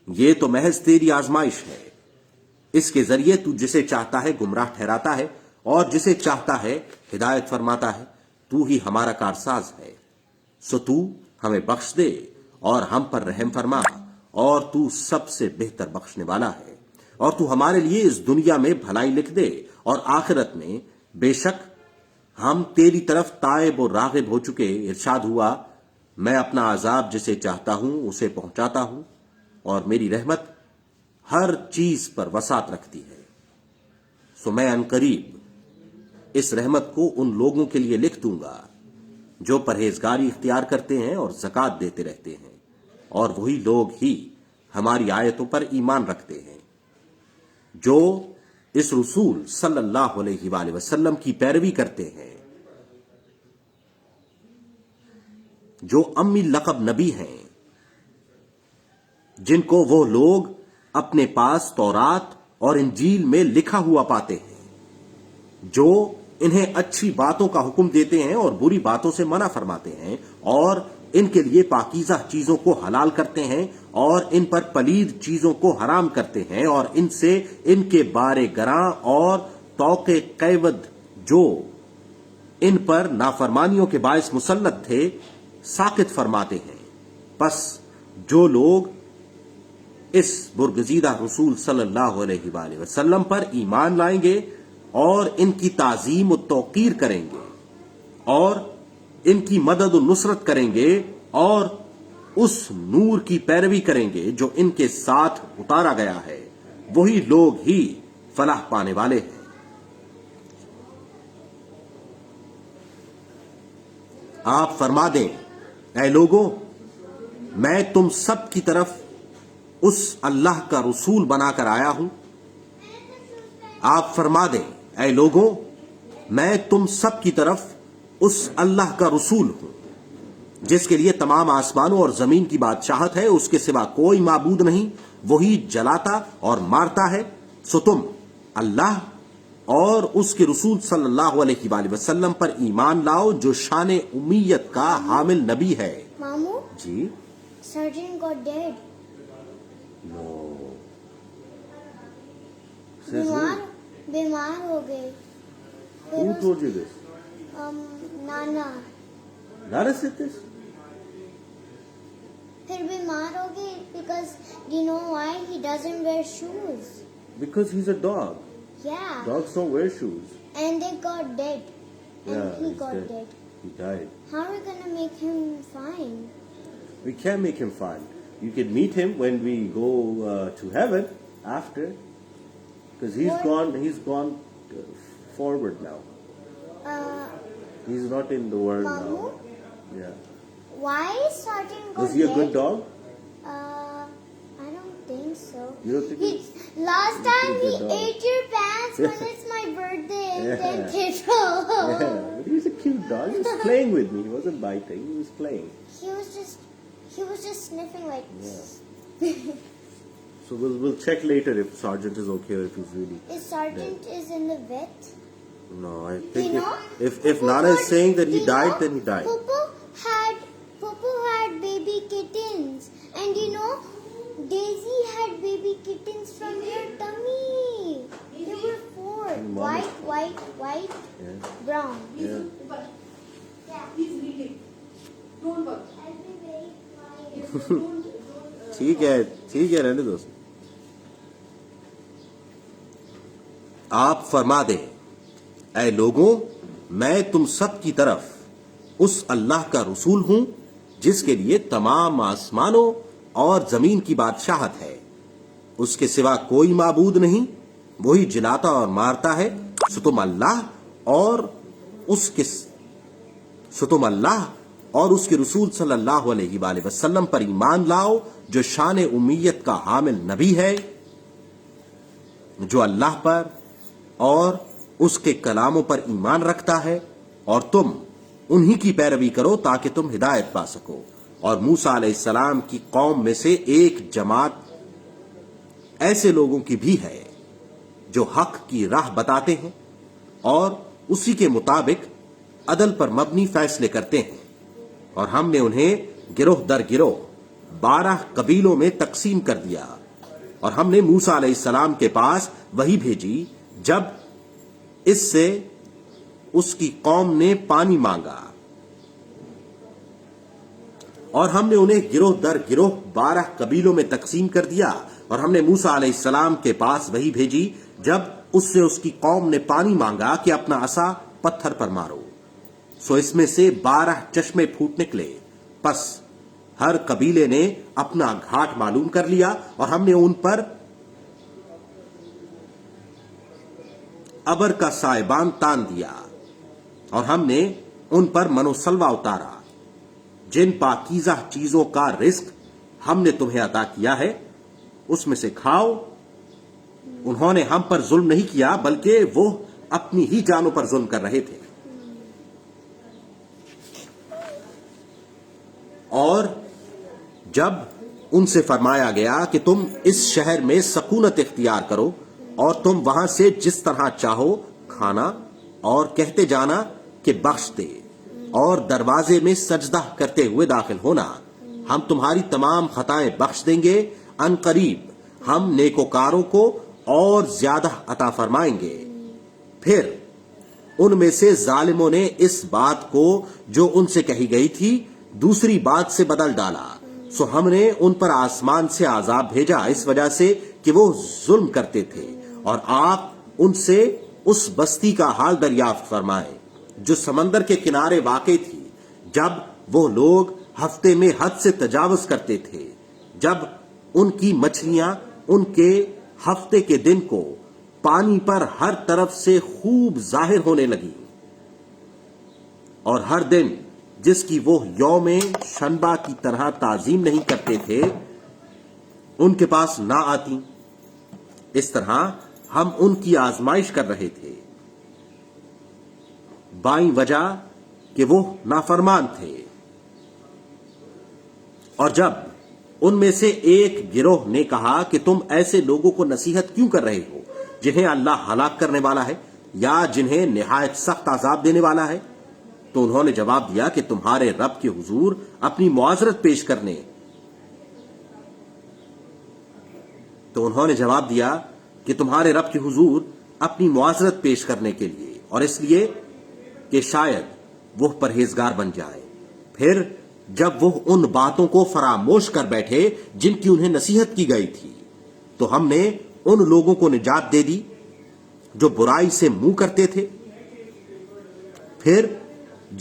یہ تو محض تیری آزمائش ہے، اس کے ذریعے تو جسے چاہتا ہے گمراہ ٹھہراتا ہے اور جسے چاہتا ہے ہدایت فرماتا ہے۔ تو ہی ہمارا کارساز ہے، سو تو ہمیں بخش دے اور ہم پر رحم فرما، اور تو سب سے بہتر بخشنے والا ہے۔ اور تو ہمارے لیے اس دنیا میں بھلائی لکھ دے اور آخرت میں، بے شک ہم تیری طرف تائب اور راغب ہو چکے۔ ارشاد ہوا میں اپنا عذاب جسے چاہتا ہوں اسے پہنچاتا ہوں، اور میری رحمت ہر چیز پر وسعت رکھتی ہے۔ سو میں عنقریب اس رحمت کو ان لوگوں کے لیے لکھ دوں گا جو پرہیزگاری اختیار کرتے ہیں اور زکوٰۃ دیتے رہتے ہیں، اور وہی لوگ ہی ہماری آیتوں پر ایمان رکھتے ہیں جو اس رسول صلی اللہ علیہ وآلہ وسلم کی پیروی کرتے ہیں، جو امی لقب نبی ہیں جن کو وہ لوگ اپنے پاس تورات اور انجیل میں لکھا ہوا پاتے ہیں، جو انہیں اچھی باتوں کا حکم دیتے ہیں اور بری باتوں سے منع فرماتے ہیں، اور ان کے لیے پاکیزہ چیزوں کو حلال کرتے ہیں اور ان پر پلید چیزوں کو حرام کرتے ہیں، اور ان سے ان کے بارے گراں اور توق قیود جو ان پر نافرمانیوں کے باعث مسلط تھے ساقط فرماتے ہیں۔ پس جو لوگ اس برگزیدہ رسول صلی اللہ علیہ وآلہ وسلم پر ایمان لائیں گے اور ان کی تعظیم و توقیر کریں گے اور ان کی مدد و نصرت کریں گے اور اس نور کی پیروی کریں گے جو ان کے ساتھ اتارا گیا ہے، وہی لوگ ہی فلاح پانے والے ہیں۔ آپ فرما دیں، اے لوگوں، میں تم سب کی طرف اس اللہ کا رسول بنا کر آیا ہوں۔ آپ فرما دیں، اے لوگوں، میں تم سب کی طرف اس اللہ کا رسول ہوں جس کے لیے تمام آسمانوں اور زمین کی بادشاہت ہے، اس کے سوا کوئی معبود نہیں، وہی جلاتا اور مارتا ہے۔ سو تم اللہ اور اس کے رسول صلی اللہ علیہ وآلہ وسلم پر ایمان لاؤ جو شان امیت کا حامل نبی ہے۔ مامو، جی Sergeant got dead. بیمار ہو گئے۔ Who told you this? نانا Nara said this? پھر بیمار ہو گئے because do you know why he doesn't wear shoes? Because he's a dog. Yeah. Dogs don't wear shoes. And they got dead. And Yeah, he he's got dead. dead. He died. How are we gonna make him fine? We can make him fine. You can meet him when we go to heaven after, because he's gone forward now. He's not in the world Mamu? now. Yeah. Why is Sergeant got Was he a dead? good dog? I don't think so. You don't think Last he's a time he good dog? ate your pants when it's my birthday and Yeah. then kiddo. Yeah, but he's a cute dog. He was playing with me. He wasn't biting. He was playing. He was just sniffing like. Yeah. So we'll check later if Sergeant is okay or if he's really. Is Sergeant is in the vet? No, I think You know, if Popo Nana is got- saying that he you died, know, then he died. Popo had baby kittens, and you know, Daisy had baby kittens from your tummy. There were 4. And Mama- White, Yeah. brown. Yeah. He's reading. Don't worry. I'll be very quiet. Yes, don't. ٹھیک ہے رہنے دو۔ آپ فرما دیں، اے لوگوں، میں تم سب کی طرف اس اللہ کا رسول ہوں جس کے لیے تمام آسمانوں اور زمین کی بادشاہت ہے، اس کے سوا کوئی معبود نہیں، وہی جلاتا اور مارتا ہے۔ سو تم اللہ اور اس کے رسول صلی اللہ علیہ وآلہ وسلم پر ایمان لاؤ جو شان امیت کا حامل نبی ہے، جو اللہ پر اور اس کے کلاموں پر ایمان رکھتا ہے، اور تم انہی کی پیروی کرو تاکہ تم ہدایت پا سکو۔ اور موسیٰ علیہ السلام کی قوم میں سے ایک جماعت ایسے لوگوں کی بھی ہے جو حق کی راہ بتاتے ہیں اور اسی کے مطابق عدل پر مبنی فیصلے کرتے ہیں، اور ہم نے انہیں گروہ در گروہ 12 قبیلوں میں تقسیم کر دیا، اور ہم نے موسیٰ علیہ السلام کے پاس وحی بھیجی جب اس سے اس کی قوم نے پانی مانگا، اور ہم نے انہیں گروہ در گروہ 12 قبیلوں میں تقسیم کر دیا، اور ہم نے موسیٰ علیہ السلام کے پاس وحی بھیجی جب اس سے اس کی قوم نے پانی مانگا کہ اپنا عصا پتھر پر مارو، سو اس میں سے 12 چشمے پھوٹ نکلے۔ پس ہر قبیلے نے اپنا گھاٹ معلوم کر لیا، اور ہم نے ان پر ابر کا سائبان تان دیا، اور ہم نے ان پر من و سلوہ اتارا۔ جن پاکیزہ چیزوں کا رزق ہم نے تمہیں عطا کیا ہے اس میں سے کھاؤ۔ انہوں نے ہم پر ظلم نہیں کیا بلکہ وہ اپنی ہی جانوں پر ظلم کر رہے تھے۔ اور جب ان سے فرمایا گیا کہ تم اس شہر میں سکونت اختیار کرو اور تم وہاں سے جس طرح چاہو کھانا اور کہتے جانا کہ بخش دے، اور دروازے میں سجدہ کرتے ہوئے داخل ہونا، ہم تمہاری تمام خطائیں بخش دیں گے، ان قریب ہم نیکوکاروں کو اور زیادہ عطا فرمائیں گے۔ پھر ان میں سے ظالموں نے اس بات کو جو ان سے کہی گئی تھی دوسری بات سے بدل ڈالا، سو ہم نے ان پر آسمان سے عذاب بھیجا اس وجہ سے کہ وہ ظلم کرتے تھے۔ اور آپ ان سے اس بستی کا حال دریافت فرمائیں جو سمندر کے کنارے واقع تھی، جب وہ لوگ ہفتے میں حد سے تجاوز کرتے تھے، جب ان کی مچھلیاں ان کے ہفتے کے دن کو پانی پر ہر طرف سے خوب ظاہر ہونے لگی، اور ہر دن جس کی وہ یوم شنبہ کی طرح تعظیم نہیں کرتے تھے ان کے پاس نہ آتی۔ اس طرح ہم ان کی آزمائش کر رہے تھے، بائیں وجہ کہ وہ نافرمان تھے۔ اور جب ان میں سے ایک گروہ نے کہا کہ تم ایسے لوگوں کو نصیحت کیوں کر رہے ہو جنہیں اللہ ہلاک کرنے والا ہے یا جنہیں نہایت سخت عذاب دینے والا ہے، تو انہوں نے جواب دیا کہ تمہارے رب کے حضور اپنی معذرت پیش کرنے کے لیے اور اس لیے کہ شاید وہ پرہیزگار بن جائے۔ پھر جب وہ ان باتوں کو فراموش کر بیٹھے جن کی انہیں نصیحت کی گئی تھی تو ہم نے ان لوگوں کو نجات دے دی جو برائی سے منہ کرتے تھے۔ پھر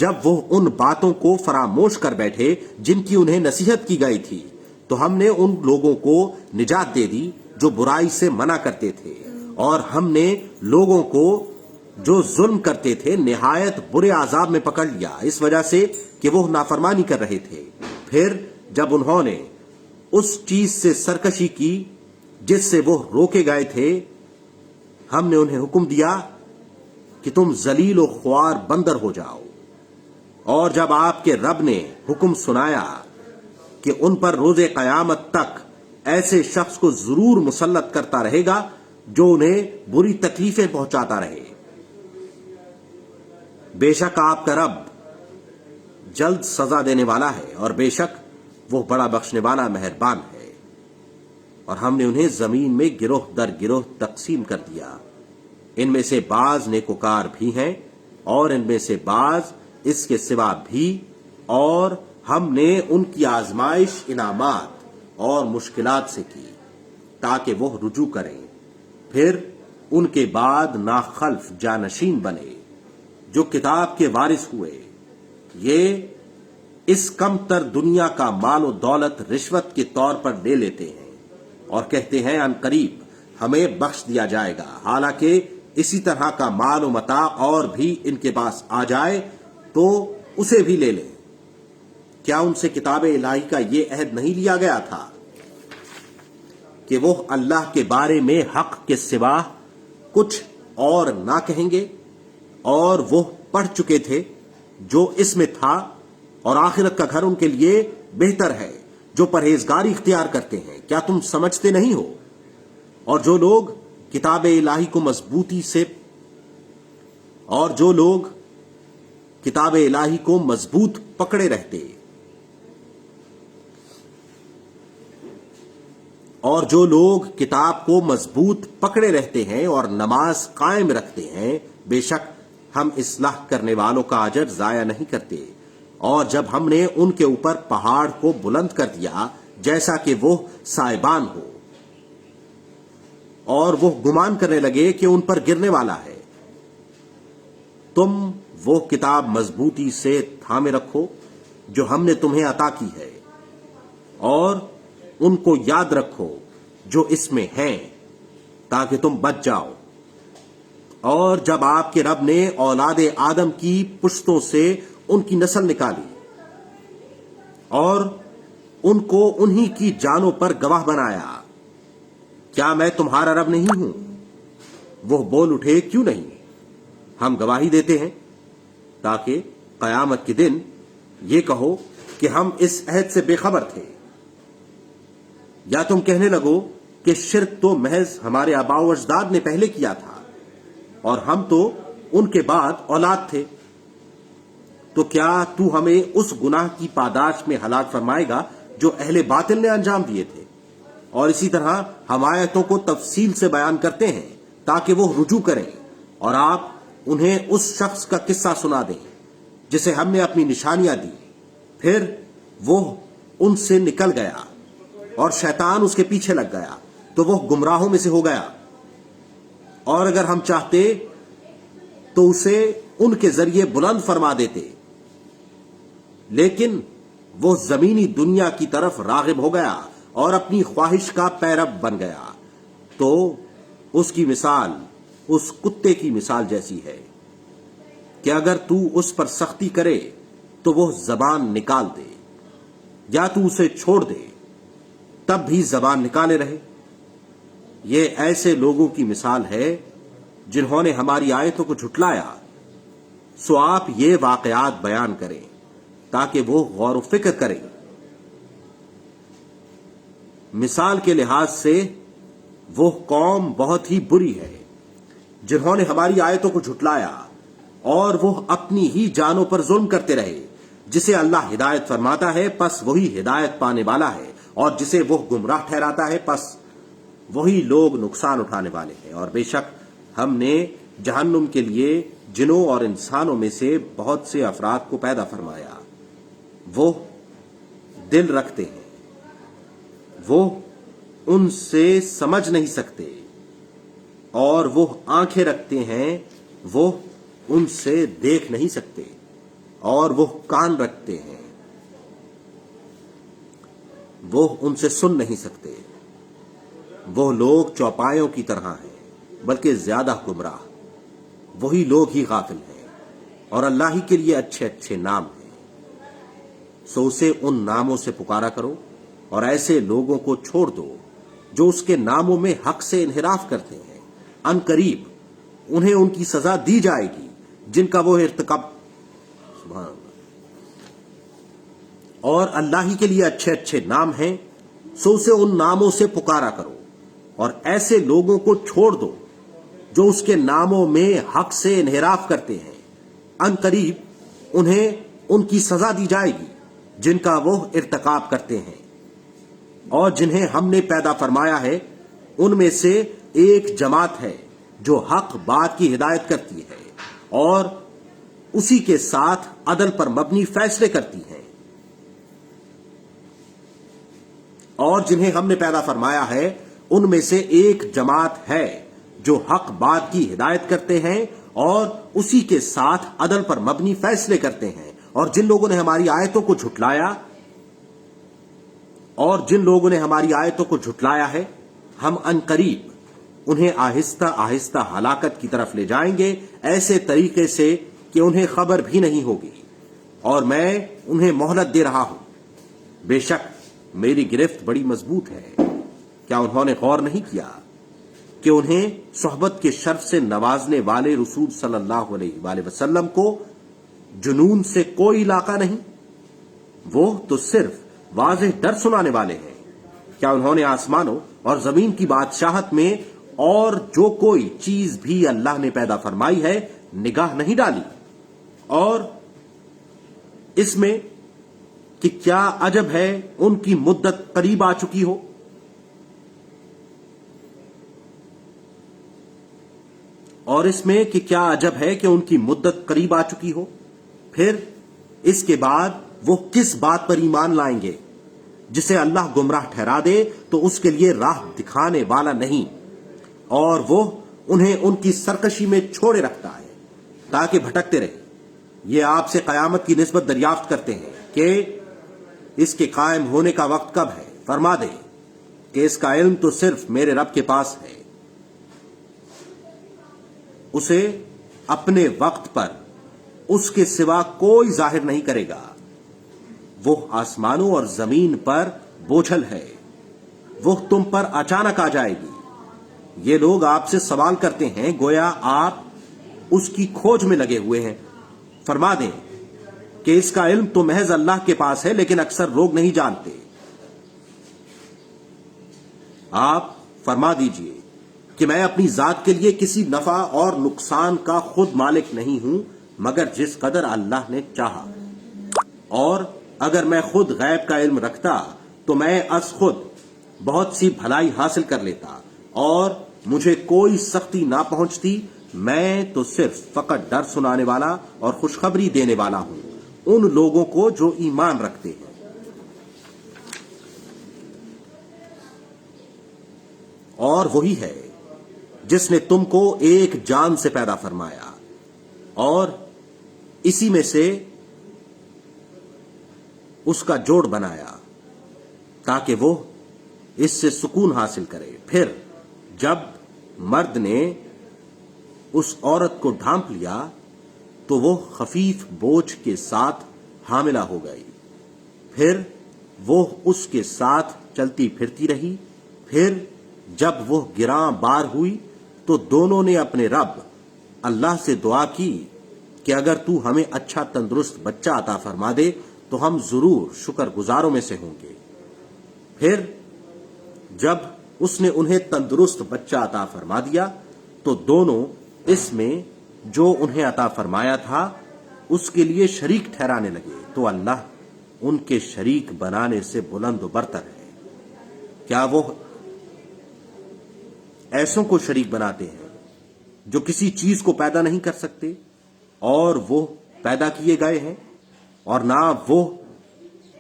جب وہ ان باتوں کو فراموش کر بیٹھے جن کی انہیں نصیحت کی گئی تھی تو ہم نے ان لوگوں کو نجات دے دی جو برائی سے منع کرتے تھے، اور ہم نے لوگوں کو جو ظلم کرتے تھے نہایت برے عذاب میں پکڑ لیا اس وجہ سے کہ وہ نافرمانی کر رہے تھے۔ پھر جب انہوں نے اس چیز سے سرکشی کی جس سے وہ روکے گئے تھے، ہم نے انہیں حکم دیا کہ تم ذلیل و خوار بندر ہو جاؤ۔ اور جب آپ کے رب نے حکم سنایا کہ ان پر روز قیامت تک ایسے شخص کو ضرور مسلط کرتا رہے گا جو انہیں بری تکلیفیں پہنچاتا رہے، بے شک آپ کا رب جلد سزا دینے والا ہے اور بے شک وہ بڑا بخشنے والا مہربان ہے۔ اور ہم نے انہیں زمین میں گروہ در گروہ تقسیم کر دیا، ان میں سے بعض نیکوکار بھی ہیں اور ان میں سے بعض اس کے سوا بھی، اور ہم نے ان کی آزمائش انعامات اور مشکلات سے کی تاکہ وہ رجوع کریں۔ پھر ان کے بعد ناخلف جانشین بنے جو کتاب کے وارث ہوئے، یہ اس کم تر دنیا کا مال و دولت رشوت کے طور پر لے لیتے ہیں اور کہتے ہیں ان قریب ہمیں بخش دیا جائے گا، حالانکہ اسی طرح کا مال و متاع اور بھی ان کے پاس آ جائے تو اسے بھی لے لیں۔ کیا ان سے کتاب الہی کا یہ عہد نہیں لیا گیا تھا کہ وہ اللہ کے بارے میں حق کے سوا کچھ اور نہ کہیں گے؟ اور وہ پڑھ چکے تھے جو اس میں تھا، اور آخرت کا گھر ان کے لیے بہتر ہے جو پرہیزگاری اختیار کرتے ہیں۔ کیا تم سمجھتے نہیں ہو؟ اور جو لوگ کتاب الہی کو مضبوط پکڑے رہتے اور جو لوگ کتاب کو مضبوط پکڑے رہتے ہیں اور نماز قائم رکھتے ہیں، بے شک ہم اصلاح کرنے والوں کا اجر ضائع نہیں کرتے۔ اور جب ہم نے ان کے اوپر پہاڑ کو بلند کر دیا جیسا کہ وہ سائبان ہو، اور وہ گمان کرنے لگے کہ ان پر گرنے والا ہے، تم وہ کتاب مضبوطی سے تھامے رکھو جو ہم نے تمہیں عطا کی ہے، اور ان کو یاد رکھو جو اس میں ہیں تاکہ تم بچ جاؤ۔ اور جب آپ کے رب نے اولاد آدم کی پشتوں سے ان کی نسل نکالی اور ان کو انہی کی جانوں پر گواہ بنایا، کیا میں تمہارا رب نہیں ہوں؟ وہ بول اٹھے، کیوں نہیں؟ ہم گواہی دیتے ہیں تاکہ قیامت کے دن یہ کہو کہ ہم اس عہد سے بے خبر تھے۔ یا تم کہنے لگو کہ شرک تو محض ہمارے آباء و اجداد نے پہلے کیا تھا اور ہم تو ان کے بعد اولاد تھے، تو کیا تو ہمیں اس گناہ کی پاداش میں ہلاک فرمائے گا جو اہل باطل نے انجام دیے تھے؟ اور اسی طرح ہم آیتوں کو تفصیل سے بیان کرتے ہیں تاکہ وہ رجوع کریں اور آپ انہیں اس شخص کا قصہ سنا دیں جسے ہم نے اپنی نشانیاں دی، پھر وہ ان سے نکل گیا اور شیطان اس کے پیچھے لگ گیا تو وہ گمراہوں میں سے ہو گیا، اور اگر ہم چاہتے تو اسے ان کے ذریعے بلند فرما دیتے، لیکن وہ زمینی دنیا کی طرف راغب ہو گیا اور اپنی خواہش کا پیرو بن گیا، تو اس کی مثال اس کتے کی مثال جیسی ہے کہ اگر تو اس پر سختی کرے تو وہ زبان نکال دے، یا تو اسے چھوڑ دے تب بھی زبان نکالے رہے۔ یہ ایسے لوگوں کی مثال ہے جنہوں نے ہماری آیتوں کو جھٹلایا، سو آپ یہ واقعات بیان کریں تاکہ وہ غور و فکر کریں۔ مثال کے لحاظ سے وہ قوم بہت ہی بری ہے جنہوں نے ہماری آیتوں کو جھٹلایا اور وہ اپنی ہی جانوں پر ظلم کرتے رہے۔ جسے اللہ ہدایت فرماتا ہے پس وہی ہدایت پانے والا ہے، اور جسے وہ گمراہ ٹھہراتا ہے پس وہی لوگ نقصان اٹھانے والے ہیں۔ اور بے شک ہم نے جہنم کے لیے جنوں اور انسانوں میں سے بہت سے افراد کو پیدا فرمایا، وہ دل رکھتے ہیں، وہ ان سے سمجھ نہیں سکتے، اور وہ آنکھیں رکھتے ہیں، وہ ان سے دیکھ نہیں سکتے، اور وہ کان رکھتے ہیں، وہ ان سے سن نہیں سکتے۔ وہ لوگ چوپایوں کی طرح ہیں بلکہ زیادہ گمراہ، وہی لوگ ہی غافل ہیں، اور اللہ ہی کے لیے اچھے اچھے نام ہیں، سو اسے ان ناموں سے پکارا کرو اور ایسے لوگوں کو چھوڑ دو جو اس کے ناموں میں حق سے انحراف کرتے ہیں۔ ان قریب انہیں ان کی سزا دی جائے گی جن کا وہ ارتکاب، سبحان اللہ، اور اللہ ہی کے لیے اچھے اچھے نام ہیں، سو اسے ان ناموں سے پکارا کرو اور ایسے لوگوں کو چھوڑ دو جو اس کے ناموں میں حق سے انحراف کرتے ہیں۔ ان قریب انہیں ان کی سزا دی جائے گی جن کا وہ ارتکاب کرتے ہیں۔ اور جنہیں ہم نے پیدا فرمایا ہے ان میں سے ایک جماعت ہے جو حق بات کی ہدایت کرتی ہے اور اسی کے ساتھ عدل پر مبنی فیصلے کرتی ہے۔ اور جنہیں ہم نے پیدا فرمایا ہے ان میں سے ایک جماعت ہے جو حق بات کی ہدایت کرتے ہیں اور اسی کے ساتھ عدل پر مبنی فیصلے کرتے ہیں۔ اور جن لوگوں نے ہماری آیتوں کو جھٹلایا ہے ہم عنقریب انہیں آہستہ آہستہ ہلاکت کی طرف لے جائیں گے، ایسے طریقے سے کہ انہیں خبر بھی نہیں ہوگی، اور میں انہیں مہلت دے رہا ہوں۔ بے شک میری گرفت بڑی مضبوط ہے۔ کیا انہوں نے غور نہیں کیا کہ انہیں صحبت کے شرف سے نوازنے والے رسول صلی اللہ علیہ وآلہ وسلم کو جنون سے کوئی علاقہ نہیں؟ وہ تو صرف واضح ڈر سنانے والے ہیں۔ کیا انہوں نے آسمانوں اور زمین کی بادشاہت میں اور جو کوئی چیز بھی اللہ نے پیدا فرمائی ہے نگاہ نہیں ڈالی، اور اس میں کہ کیا عجب ہے ان کی مدت قریب آ چکی ہو؟ اور اس میں کہ کیا عجب ہے کہ ان کی مدت قریب آ چکی ہو، پھر اس کے بعد وہ کس بات پر ایمان لائیں گے؟ جسے اللہ گمراہ ٹھہرا دے تو اس کے لیے راہ دکھانے والا نہیں، اور وہ انہیں ان کی سرکشی میں چھوڑے رکھتا ہے تاکہ بھٹکتے رہے۔ یہ آپ سے قیامت کی نسبت دریافت کرتے ہیں کہ اس کے قائم ہونے کا وقت کب ہے؟ فرما دے کہ اس کا علم تو صرف میرے رب کے پاس ہے، اسے اپنے وقت پر اس کے سوا کوئی ظاہر نہیں کرے گا۔ وہ آسمانوں اور زمین پر بوجھل ہے، وہ تم پر اچانک آ جائے گی۔ یہ لوگ آپ سے سوال کرتے ہیں گویا آپ اس کی کھوج میں لگے ہوئے ہیں۔ فرما دیں کہ اس کا علم تو محض اللہ کے پاس ہے، لیکن اکثر لوگ نہیں جانتے۔ آپ فرما دیجئے کہ میں اپنی ذات کے لیے کسی نفع اور نقصان کا خود مالک نہیں ہوں مگر جس قدر اللہ نے چاہا، اور اگر میں خود غیب کا علم رکھتا تو میں از خود بہت سی بھلائی حاصل کر لیتا اور مجھے کوئی سختی نہ پہنچتی۔ میں تو صرف فقط ڈر سنانے والا اور خوشخبری دینے والا ہوں ان لوگوں کو جو ایمان رکھتے ہیں۔ اور وہی ہے جس نے تم کو ایک جان سے پیدا فرمایا اور اسی میں سے اس کا جوڑ بنایا تاکہ وہ اس سے سکون حاصل کرے۔ پھر جب مرد نے اس عورت کو ڈھانپ لیا تو وہ خفیف بوجھ کے ساتھ حاملہ ہو گئی، پھر وہ اس کے ساتھ چلتی پھرتی رہی۔ پھر جب وہ گراں بار ہوئی تو دونوں نے اپنے رب اللہ سے دعا کی کہ اگر تو ہمیں اچھا تندرست بچہ عطا فرما دے تو ہم ضرور شکر گزاروں میں سے ہوں گے۔ پھر جب اس نے انہیں تندرست بچہ عطا فرما دیا تو دونوں اس میں جو انہیں عطا فرمایا تھا اس کے لیے شریک ٹھہرانے لگے، تو اللہ ان کے شریک بنانے سے بلند و برتر ہے۔ کیا وہ ایسوں کو شریک بناتے ہیں جو کسی چیز کو پیدا نہیں کر سکتے اور وہ پیدا کیے گئے ہیں؟ اور نہ وہ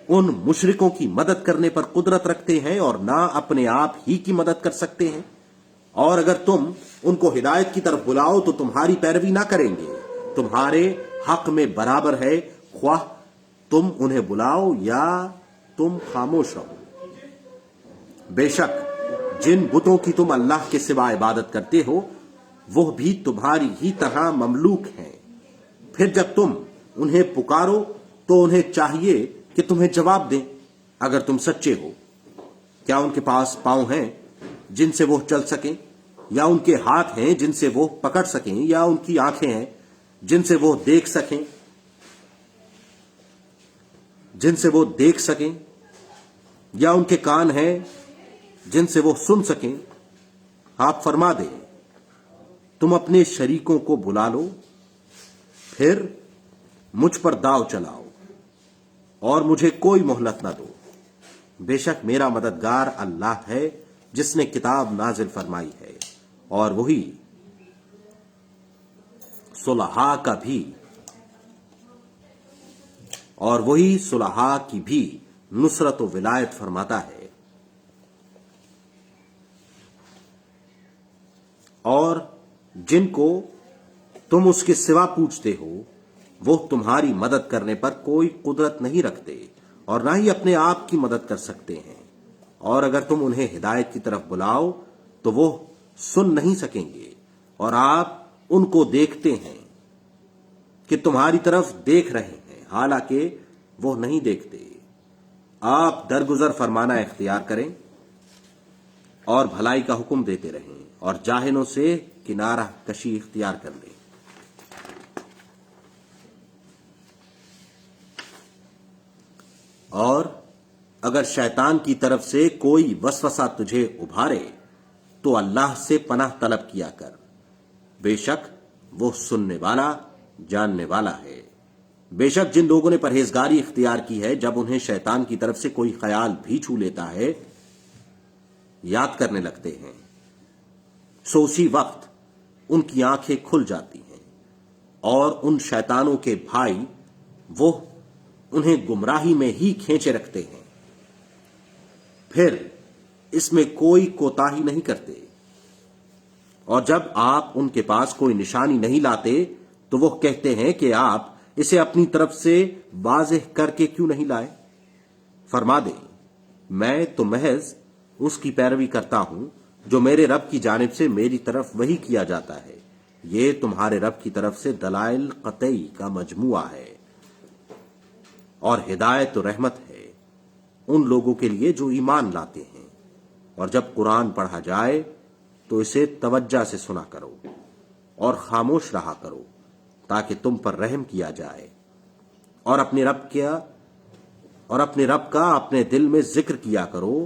ان مشرکوں کی مدد کرنے پر قدرت رکھتے ہیں اور نہ اپنے آپ ہی کی مدد کر سکتے ہیں۔ اور اگر تم ان کو ہدایت کی طرف بلاؤ تو تمہاری پیروی نہ کریں گے، تمہارے حق میں برابر ہے خواہ تم انہیں بلاؤ یا تم خاموش رہو۔ بے شک جن بتوں کی تم اللہ کے سوا عبادت کرتے ہو وہ بھی تمہاری ہی طرح مملوک ہیں۔ پھر جب تم انہیں پکارو تو انہیں چاہیے کہ تمہیں جواب دیں اگر تم سچے ہو۔ کیا ان کے پاس پاؤں ہیں جن سے وہ چل سکیں، یا ان کے ہاتھ ہیں جن سے وہ پکڑ سکیں، یا ان کی آنکھیں ہیں جن سے وہ دیکھ سکیں، یا ان کے کان ہیں جن سے وہ سن سکیں؟ آپ فرما دیں تم اپنے شریکوں کو بلا لو، پھر مجھ پر داؤ چلاؤ اور مجھے کوئی مہلت نہ دو۔ بے شک میرا مددگار اللہ ہے جس نے کتاب نازل فرمائی ہے، اور وہی صلحاء کی بھی نصرت و ولایت فرماتا ہے۔ اور جن کو تم اس کے سوا پوچھتے ہو وہ تمہاری مدد کرنے پر کوئی قدرت نہیں رکھتے اور نہ ہی اپنے آپ کی مدد کر سکتے ہیں، اور اگر تم انہیں ہدایت کی طرف بلاؤ تو وہ سن نہیں سکیں گے، اور آپ ان کو دیکھتے ہیں کہ تمہاری طرف دیکھ رہے ہیں حالانکہ وہ نہیں دیکھتے۔ آپ درگزر فرمانا اختیار کریں اور بھلائی کا حکم دیتے رہیں اور جاہلوں سے کنارہ کشی اختیار کر لیں۔ اور اگر شیطان کی طرف سے کوئی وسوسہ تجھے ابھارے تو اللہ سے پناہ طلب کیا کر، بے شک وہ سننے والا جاننے والا ہے۔ بے شک جن لوگوں نے پرہیزگاری اختیار کی ہے جب انہیں شیطان کی طرف سے کوئی خیال بھی چھو لیتا ہے یاد کرنے لگتے ہیں، سو اسی وقت ان کی آنکھیں کھل جاتی ہیں، اور ان شیطانوں کے بھائی وہ انہیں گمراہی میں ہی کھینچے رکھتے ہیں، پھر اس میں کوئی کوتاہی نہیں کرتے۔ اور جب آپ ان کے پاس کوئی نشانی نہیں لاتے تو وہ کہتے ہیں کہ آپ اسے اپنی طرف سے واضح کر کے کیوں نہیں لائے؟ فرما دیں میں تو محض اس کی پیروی کرتا ہوں جو میرے رب کی جانب سے میری طرف وحی کیا جاتا ہے، یہ تمہارے رب کی طرف سے دلائل قطعی کا مجموعہ ہے، اور ہدایت و رحمت ہے ان لوگوں کے لیے جو ایمان لاتے ہیں۔ اور جب قرآن پڑھا جائے تو اسے توجہ سے سنا کرو اور خاموش رہا کرو تاکہ تم پر رحم کیا جائے، اور اپنے رب کا اپنے دل میں ذکر کیا کرو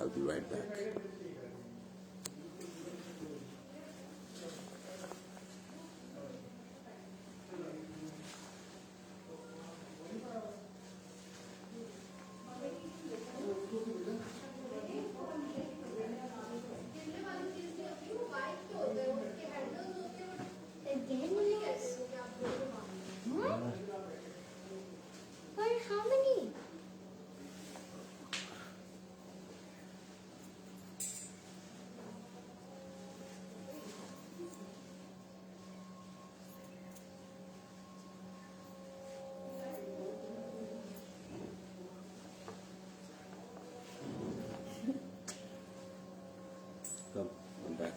I'll be right back. Again, yes. What? For how many? Come, I'm back.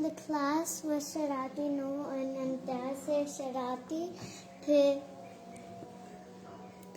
The class was Sharati No and Amtaz said Sharati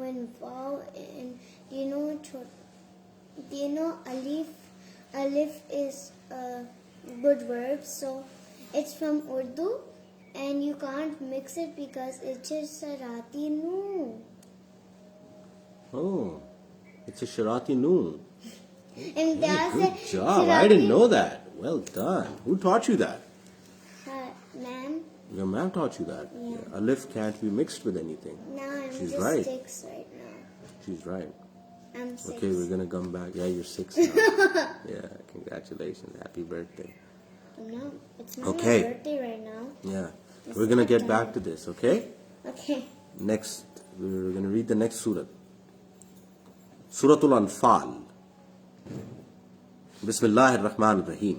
when wow and you know alif is a good verb, so it's from Urdu and you can't mix it because it's just Sharati No. Oh, it's a Sharati Noon. And that's Good job. I didn't know that. Well done. Who taught you that? Ma'am, Your ma'am taught you that. Yeah. Alif can't be mixed with anything. now I'm She's just right. 6 right now. She's right. I'm 6. Okay, we're gonna come back. Yeah, you're 6 now. Yeah, congratulations. Happy birthday. No, it's not Okay. my birthday right now. Yeah. It's We're gonna not get time. back to this, okay? Okay. Next, we're gonna read the next surah. Suratul Anfal. Bismillahir Rahmanir Rahim.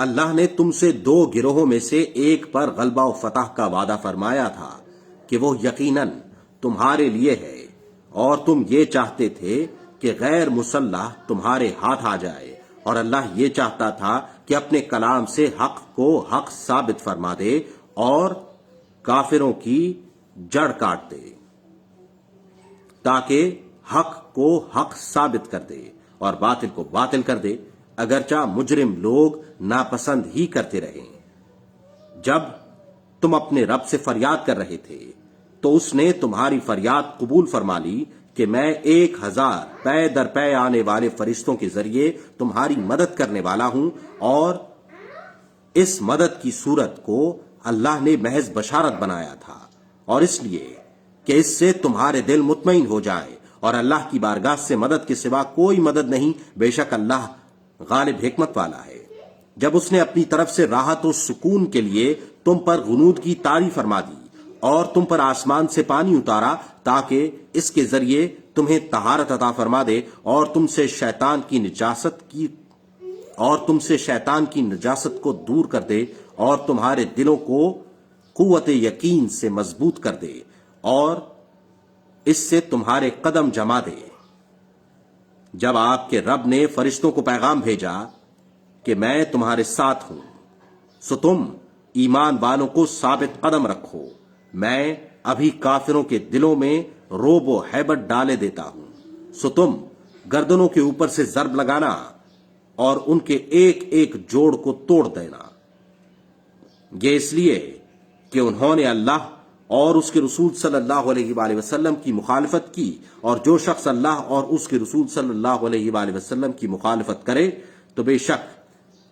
اللہ نے تم سے 2 گروہوں میں سے ایک پر غلبہ و فتح کا وعدہ فرمایا تھا کہ وہ یقیناً تمہارے لیے ہے، اور تم یہ چاہتے تھے کہ غیر مسلح تمہارے ہاتھ آ جائے، اور اللہ یہ چاہتا تھا کہ اپنے کلام سے حق کو حق ثابت فرما دے اور کافروں کی جڑ کاٹ دے، تاکہ حق کو حق ثابت کر دے اور باطل کو باطل کر دے، اگرچہ مجرم لوگ ناپسند ہی کرتے رہے۔ جب تم اپنے رب سے فریاد کر رہے تھے تو اس نے تمہاری فریاد قبول فرما لی کہ میں 1000 پے در پے آنے والے فرشتوں کے ذریعے تمہاری مدد کرنے والا ہوں، اور اس مدد کی صورت کو اللہ نے محض بشارت بنایا تھا، اور اس لیے کہ اس سے تمہارے دل مطمئن ہو جائیں، اور اللہ کی بارگاہ سے مدد کے سوا کوئی مدد نہیں، بے شک اللہ غالب حکمت والا ہے۔ جب اس نے اپنی طرف سے راحت و سکون کے لیے تم پر غنود کی طاری فرما دی اور تم پر آسمان سے پانی اتارا تاکہ اس کے ذریعے تمہیں طہارت عطا فرما دے اور تم سے شیطان کی نجاست کو دور کر دے اور تمہارے دلوں کو قوت یقین سے مضبوط کر دے اور اس سے تمہارے قدم جما دے۔ جب آپ کے رب نے فرشتوں کو پیغام بھیجا کہ میں تمہارے ساتھ ہوں، سو تم ایمان والوں کو ثابت قدم رکھو، میں ابھی کافروں کے دلوں میں روب و ہیبت ڈالے دیتا ہوں، سو تم گردنوں کے اوپر سے ضرب لگانا اور ان کے ایک ایک جوڑ کو توڑ دینا، یہ اس لیے کہ انہوں نے اللہ اور اس کے رسول صلی اللہ علیہ وآلہ وسلم کی مخالفت کی، اور جو شخص اللہ اور اس کے رسول صلی اللہ علیہ وآلہ وسلم کی مخالفت کرے تو بے شک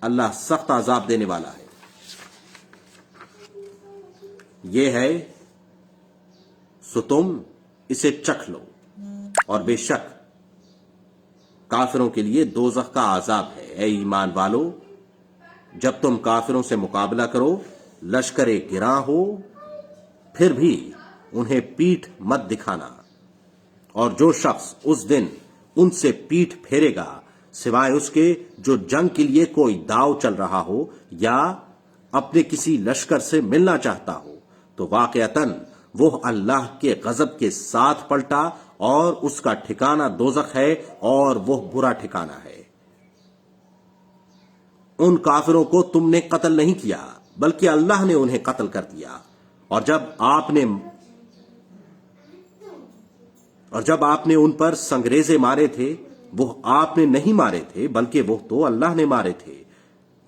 اللہ سخت عذاب دینے والا ہے۔ یہ ہے سو تم اسے چکھ لو، اور بے شک کافروں کے لیے دوزخ کا عذاب ہے۔ اے ایمان والو، جب تم کافروں سے مقابلہ کرو، لشکر گراں ہو، پھر بھی انہیں پیٹھ مت دکھانا، اور جو شخص اس دن ان سے پیٹھ پھیرے گا سوائے اس کے جو جنگ کے لیے کوئی داؤ چل رہا ہو یا اپنے کسی لشکر سے ملنا چاہتا ہو، تو واقعتاً وہ اللہ کے غضب کے ساتھ پلٹا اور اس کا ٹھکانہ دوزخ ہے اور وہ برا ٹھکانہ ہے۔ ان کافروں کو تم نے قتل نہیں کیا بلکہ اللہ نے انہیں قتل کر دیا، اور جب آپ نے ان پر سنگریزے مارے تھے وہ آپ نے نہیں مارے تھے بلکہ وہ تو اللہ نے مارے تھے،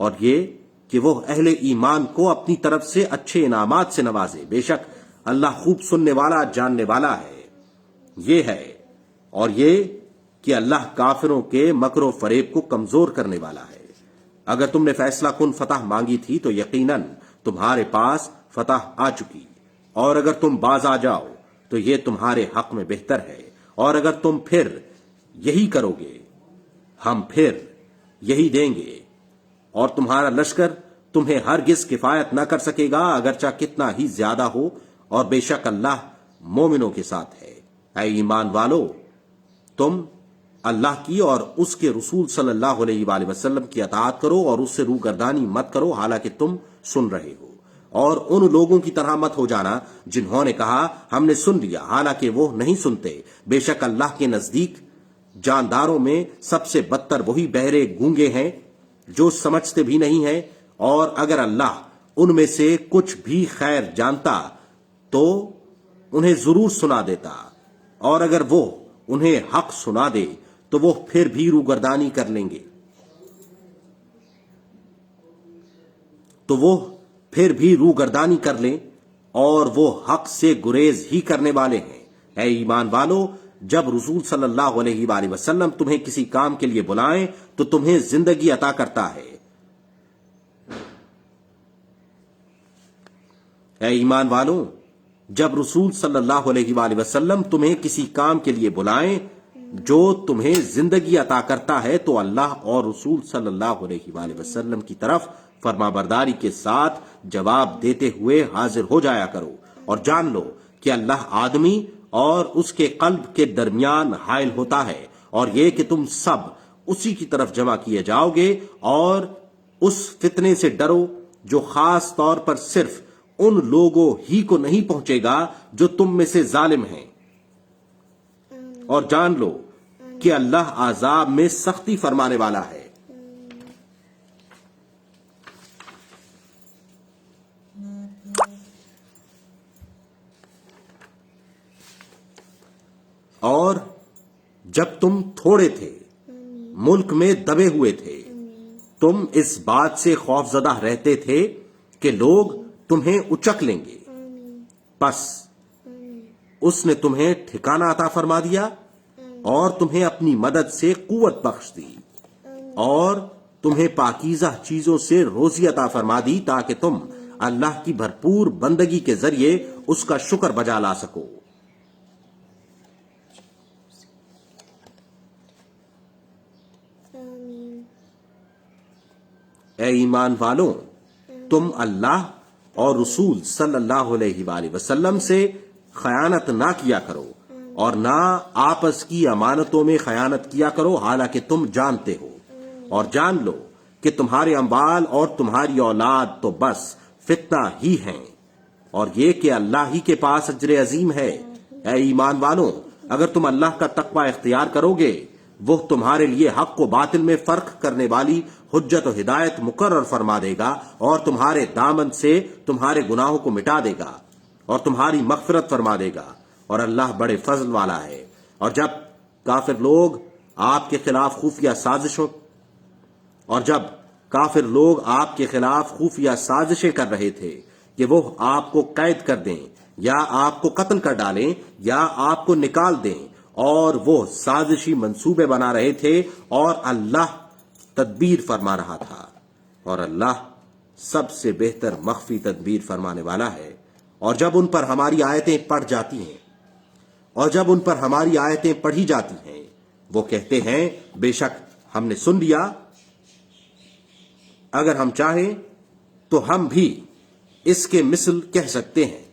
اور یہ کہ وہ اہل ایمان کو اپنی طرف سے اچھے انعامات سے نوازے، بے شک اللہ خوب سننے والا جاننے والا ہے۔ یہ ہے اور یہ کہ اللہ کافروں کے مکر و فریب کو کمزور کرنے والا ہے۔ اگر تم نے فیصلہ کن فتح مانگی تھی تو یقیناً تمہارے پاس فتح آ چکی، اور اگر تم باز آ جاؤ تو یہ تمہارے حق میں بہتر ہے، اور اگر تم پھر یہی کرو گے ہم پھر یہی دیں گے، اور تمہارا لشکر تمہیں ہرگز کفایت نہ کر سکے گا اگرچہ کتنا ہی زیادہ ہو، اور بے شک اللہ مومنوں کے ساتھ ہے۔ اے ایمان والو، تم اللہ کی اور اس کے رسول صلی اللہ علیہ وآلہ وسلم کی اطاعت کرو اور اس سے روگردانی مت کرو حالانکہ تم سن رہے ہو، اور ان لوگوں کی طرح مت ہو جانا جنہوں نے کہا ہم نے سن لیا حالانکہ وہ نہیں سنتے۔ بے شک اللہ کے نزدیک جانداروں میں سب سے بدتر وہی بہرے گونگے ہیں جو سمجھتے بھی نہیں ہیں، اور اگر اللہ ان میں سے کچھ بھی خیر جانتا تو انہیں ضرور سنا دیتا، اور اگر وہ انہیں حق سنا دے تو وہ پھر بھی روگردانی کر لیں گے، تو وہ پھر بھی روگردانی کر لیں اور وہ حق سے گریز ہی کرنے والے ہیں۔ اے ایمان والو، جب رسول صلی اللہ علیہ وآلہ وسلم تمہیں کسی کام کے لیے بلائیں تو تمہیں زندگی عطا کرتا ہے۔ اے ایمان والو، جب رسول صلی اللہ علیہ وآلہ وسلم تمہیں کسی کام کے لیے بلائیں جو تمہیں زندگی عطا کرتا ہے تو اللہ اور رسول صلی اللہ علیہ وآلہ وسلم کی طرف فرما برداری کے ساتھ جواب دیتے ہوئے حاضر ہو جایا کرو، اور جان لو کہ اللہ آدمی اور اس کے قلب کے درمیان حائل ہوتا ہے، اور یہ کہ تم سب اسی کی طرف جمع کیے جاؤ گے اور اس فتنے سے ڈرو جو خاص طور پر صرف ان لوگوں ہی کو نہیں پہنچے گا جو تم میں سے ظالم ہیں، اور جان لو کہ اللہ عذاب میں سختی فرمانے والا ہے۔ اور جب تم تھوڑے تھے، ملک میں دبے ہوئے تھے، تم اس بات سے خوف زدہ رہتے تھے کہ لوگ تمہیں اچک لیں گے، پس اس نے تمہیں ٹھکانہ عطا فرما دیا اور تمہیں اپنی مدد سے قوت بخش دی، اور تمہیں پاکیزہ چیزوں سے روزی عطا فرما دی تاکہ تم اللہ کی بھرپور بندگی کے ذریعے اس کا شکر بجا لا سکو۔ اے ایمان والوں، تم اللہ اور رسول صلی اللہ علیہ وآلہ وسلم سے خیانت نہ کیا کرو، اور نہ آپس کی امانتوں میں خیانت کیا کرو، حالانکہ تم جانتے ہو، اور جان لو کہ تمہارے اموال اور تمہاری اولاد تو بس فتنہ ہی ہیں، اور یہ کہ اللہ ہی کے پاس اجر عظیم ہے۔ اے ایمان والوں، اگر تم اللہ کا تقوی اختیار کرو گے، وہ تمہارے لیے حق و باطل میں فرق کرنے والی حجت و ہدایت مقرر فرما دے گا، اور تمہارے دامن سے تمہارے گناہوں کو مٹا دے گا، اور تمہاری مغفرت فرما دے گا، اور اللہ بڑے فضل والا ہے۔ اور جب کافر لوگ آپ کے خلاف خفیہ سازشیں کر رہے تھے کہ وہ آپ کو قید کر دیں یا آپ کو قتل کر ڈالیں یا آپ کو نکال دیں، اور وہ سازشی منصوبے بنا رہے تھے، اور اللہ تدبیر فرما رہا تھا، اور اللہ سب سے بہتر مخفی تدبیر فرمانے والا ہے۔ اور جب ان پر ہماری آیتیں پڑھی جاتی ہیں، وہ کہتے ہیں بے شک ہم نے سن لیا، اگر ہم چاہیں تو ہم بھی اس کے مثل کہہ سکتے ہیں،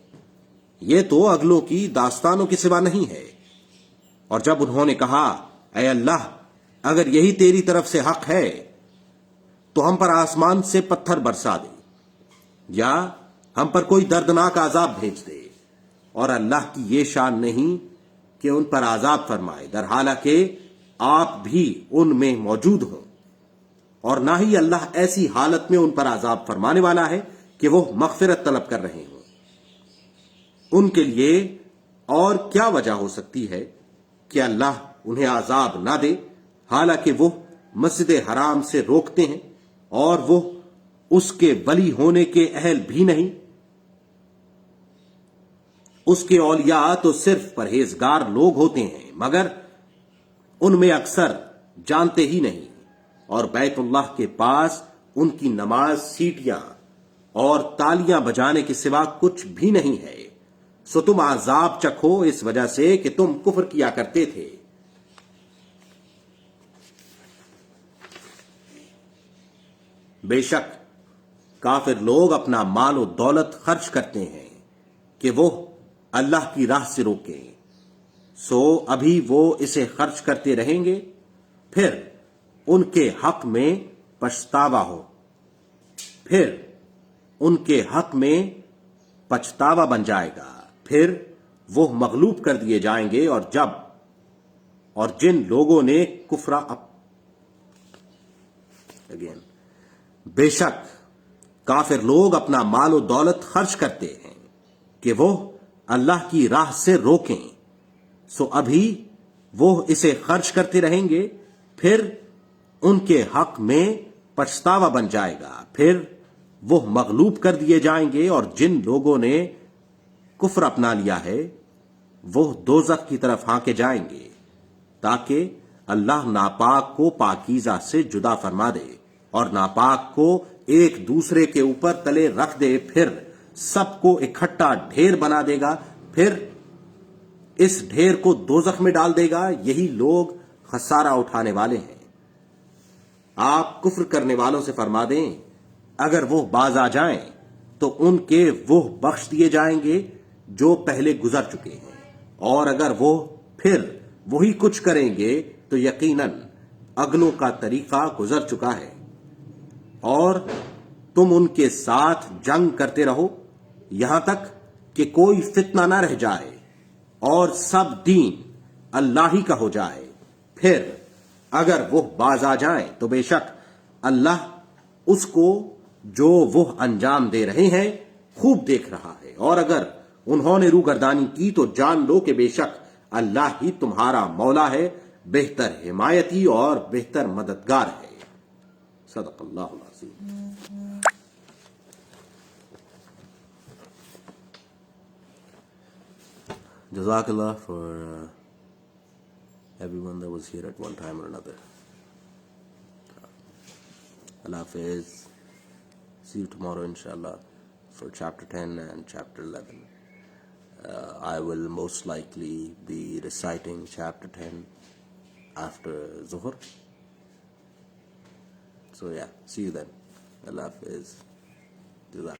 یہ تو اگلوں کی داستانوں کے سوا نہیں ہے۔ اور جب انہوں نے کہا اے اللہ، اگر یہی تیری طرف سے حق ہے تو ہم پر آسمان سے پتھر برسا دے، یا ہم پر کوئی دردناک عذاب بھیج دے، اور اللہ کی یہ شان نہیں کہ ان پر عذاب فرمائے، در حالانکہ آپ بھی ان میں موجود ہوں، اور نہ ہی اللہ ایسی حالت میں ان پر عذاب فرمانے والا ہے کہ وہ مغفرت طلب کر رہے ہوں۔ ان کے لیے اور کیا وجہ ہو سکتی ہے کہ اللہ انہیں عذاب نہ دے، حالانکہ وہ مسجد حرام سے روکتے ہیں اور وہ اس کے ولی ہونے کے اہل بھی نہیں۔ اس کے اولیاء تو صرف پرہیزگار لوگ ہوتے ہیں، مگر ان میں اکثر جانتے ہی نہیں، اور بیت اللہ کے پاس ان کی نماز سیٹیاں اور تالیاں بجانے کے سوا کچھ بھی نہیں ہے، سو تم عذاب چکھو اس وجہ سے کہ تم کفر کیا کرتے تھے۔ بے شک کافر لوگ اپنا مال و دولت خرچ کرتے ہیں کہ وہ اللہ کی راہ سے روکیں، سو ابھی وہ اسے خرچ کرتے رہیں گے، پھر ان کے حق میں پچھتاوا بن جائے گا، پھر وہ مغلوب کر دیے جائیں گے، اور جن لوگوں نے بے شک کافر لوگ اپنا مال و دولت خرچ کرتے ہیں کہ وہ اللہ کی راہ سے روکیں، سو ابھی وہ اسے خرچ کرتے رہیں گے، پھر ان کے حق میں پچھتاوا بن جائے گا، پھر وہ مغلوب کر دیے جائیں گے، اور جن لوگوں نے کفر اپنا لیا ہے وہ دوزخ کی طرف ہانکے جائیں گے، تاکہ اللہ ناپاک کو پاکیزہ سے جدا فرما دے اور ناپاک کو ایک دوسرے کے اوپر تلے رکھ دے، پھر سب کو اکٹھا ڈھیر بنا دے گا، پھر اس ڈھیر کو دوزخ میں ڈال دے گا۔ یہی لوگ خسارہ اٹھانے والے ہیں۔ آپ کفر کرنے والوں سے فرما دیں اگر وہ باز آ جائیں تو ان کے وہ بخش دیے جائیں گے جو پہلے گزر چکے ہیں، اور اگر وہ پھر وہی کچھ کریں گے تو یقیناً اگلوں کا طریقہ گزر چکا ہے۔ اور تم ان کے ساتھ جنگ کرتے رہو یہاں تک کہ کوئی فتنہ نہ رہ جائے اور سب دین اللہ ہی کا ہو جائے. پھر اگر وہ باز آ جائیں تو بے شک اللہ اس کو جو وہ انجام دے رہے ہیں خوب دیکھ رہا ہے. اور اگر انہوں نے روگردانی کی تو جان لو کہ بے شک اللہ ہی تمہارا مولا ہے, بہتر حمایتی اور بہتر مددگار ہے. صدق اللہ العظیم. Jazakallah for everyone that was here at one time or another. Allah Hafiz. See you tomorrow inshallah for chapter 10 and chapter 11. I will most likely be reciting chapter 10 after Zuhr. So yeah, see you then. Allah Hafiz. Jazakallah.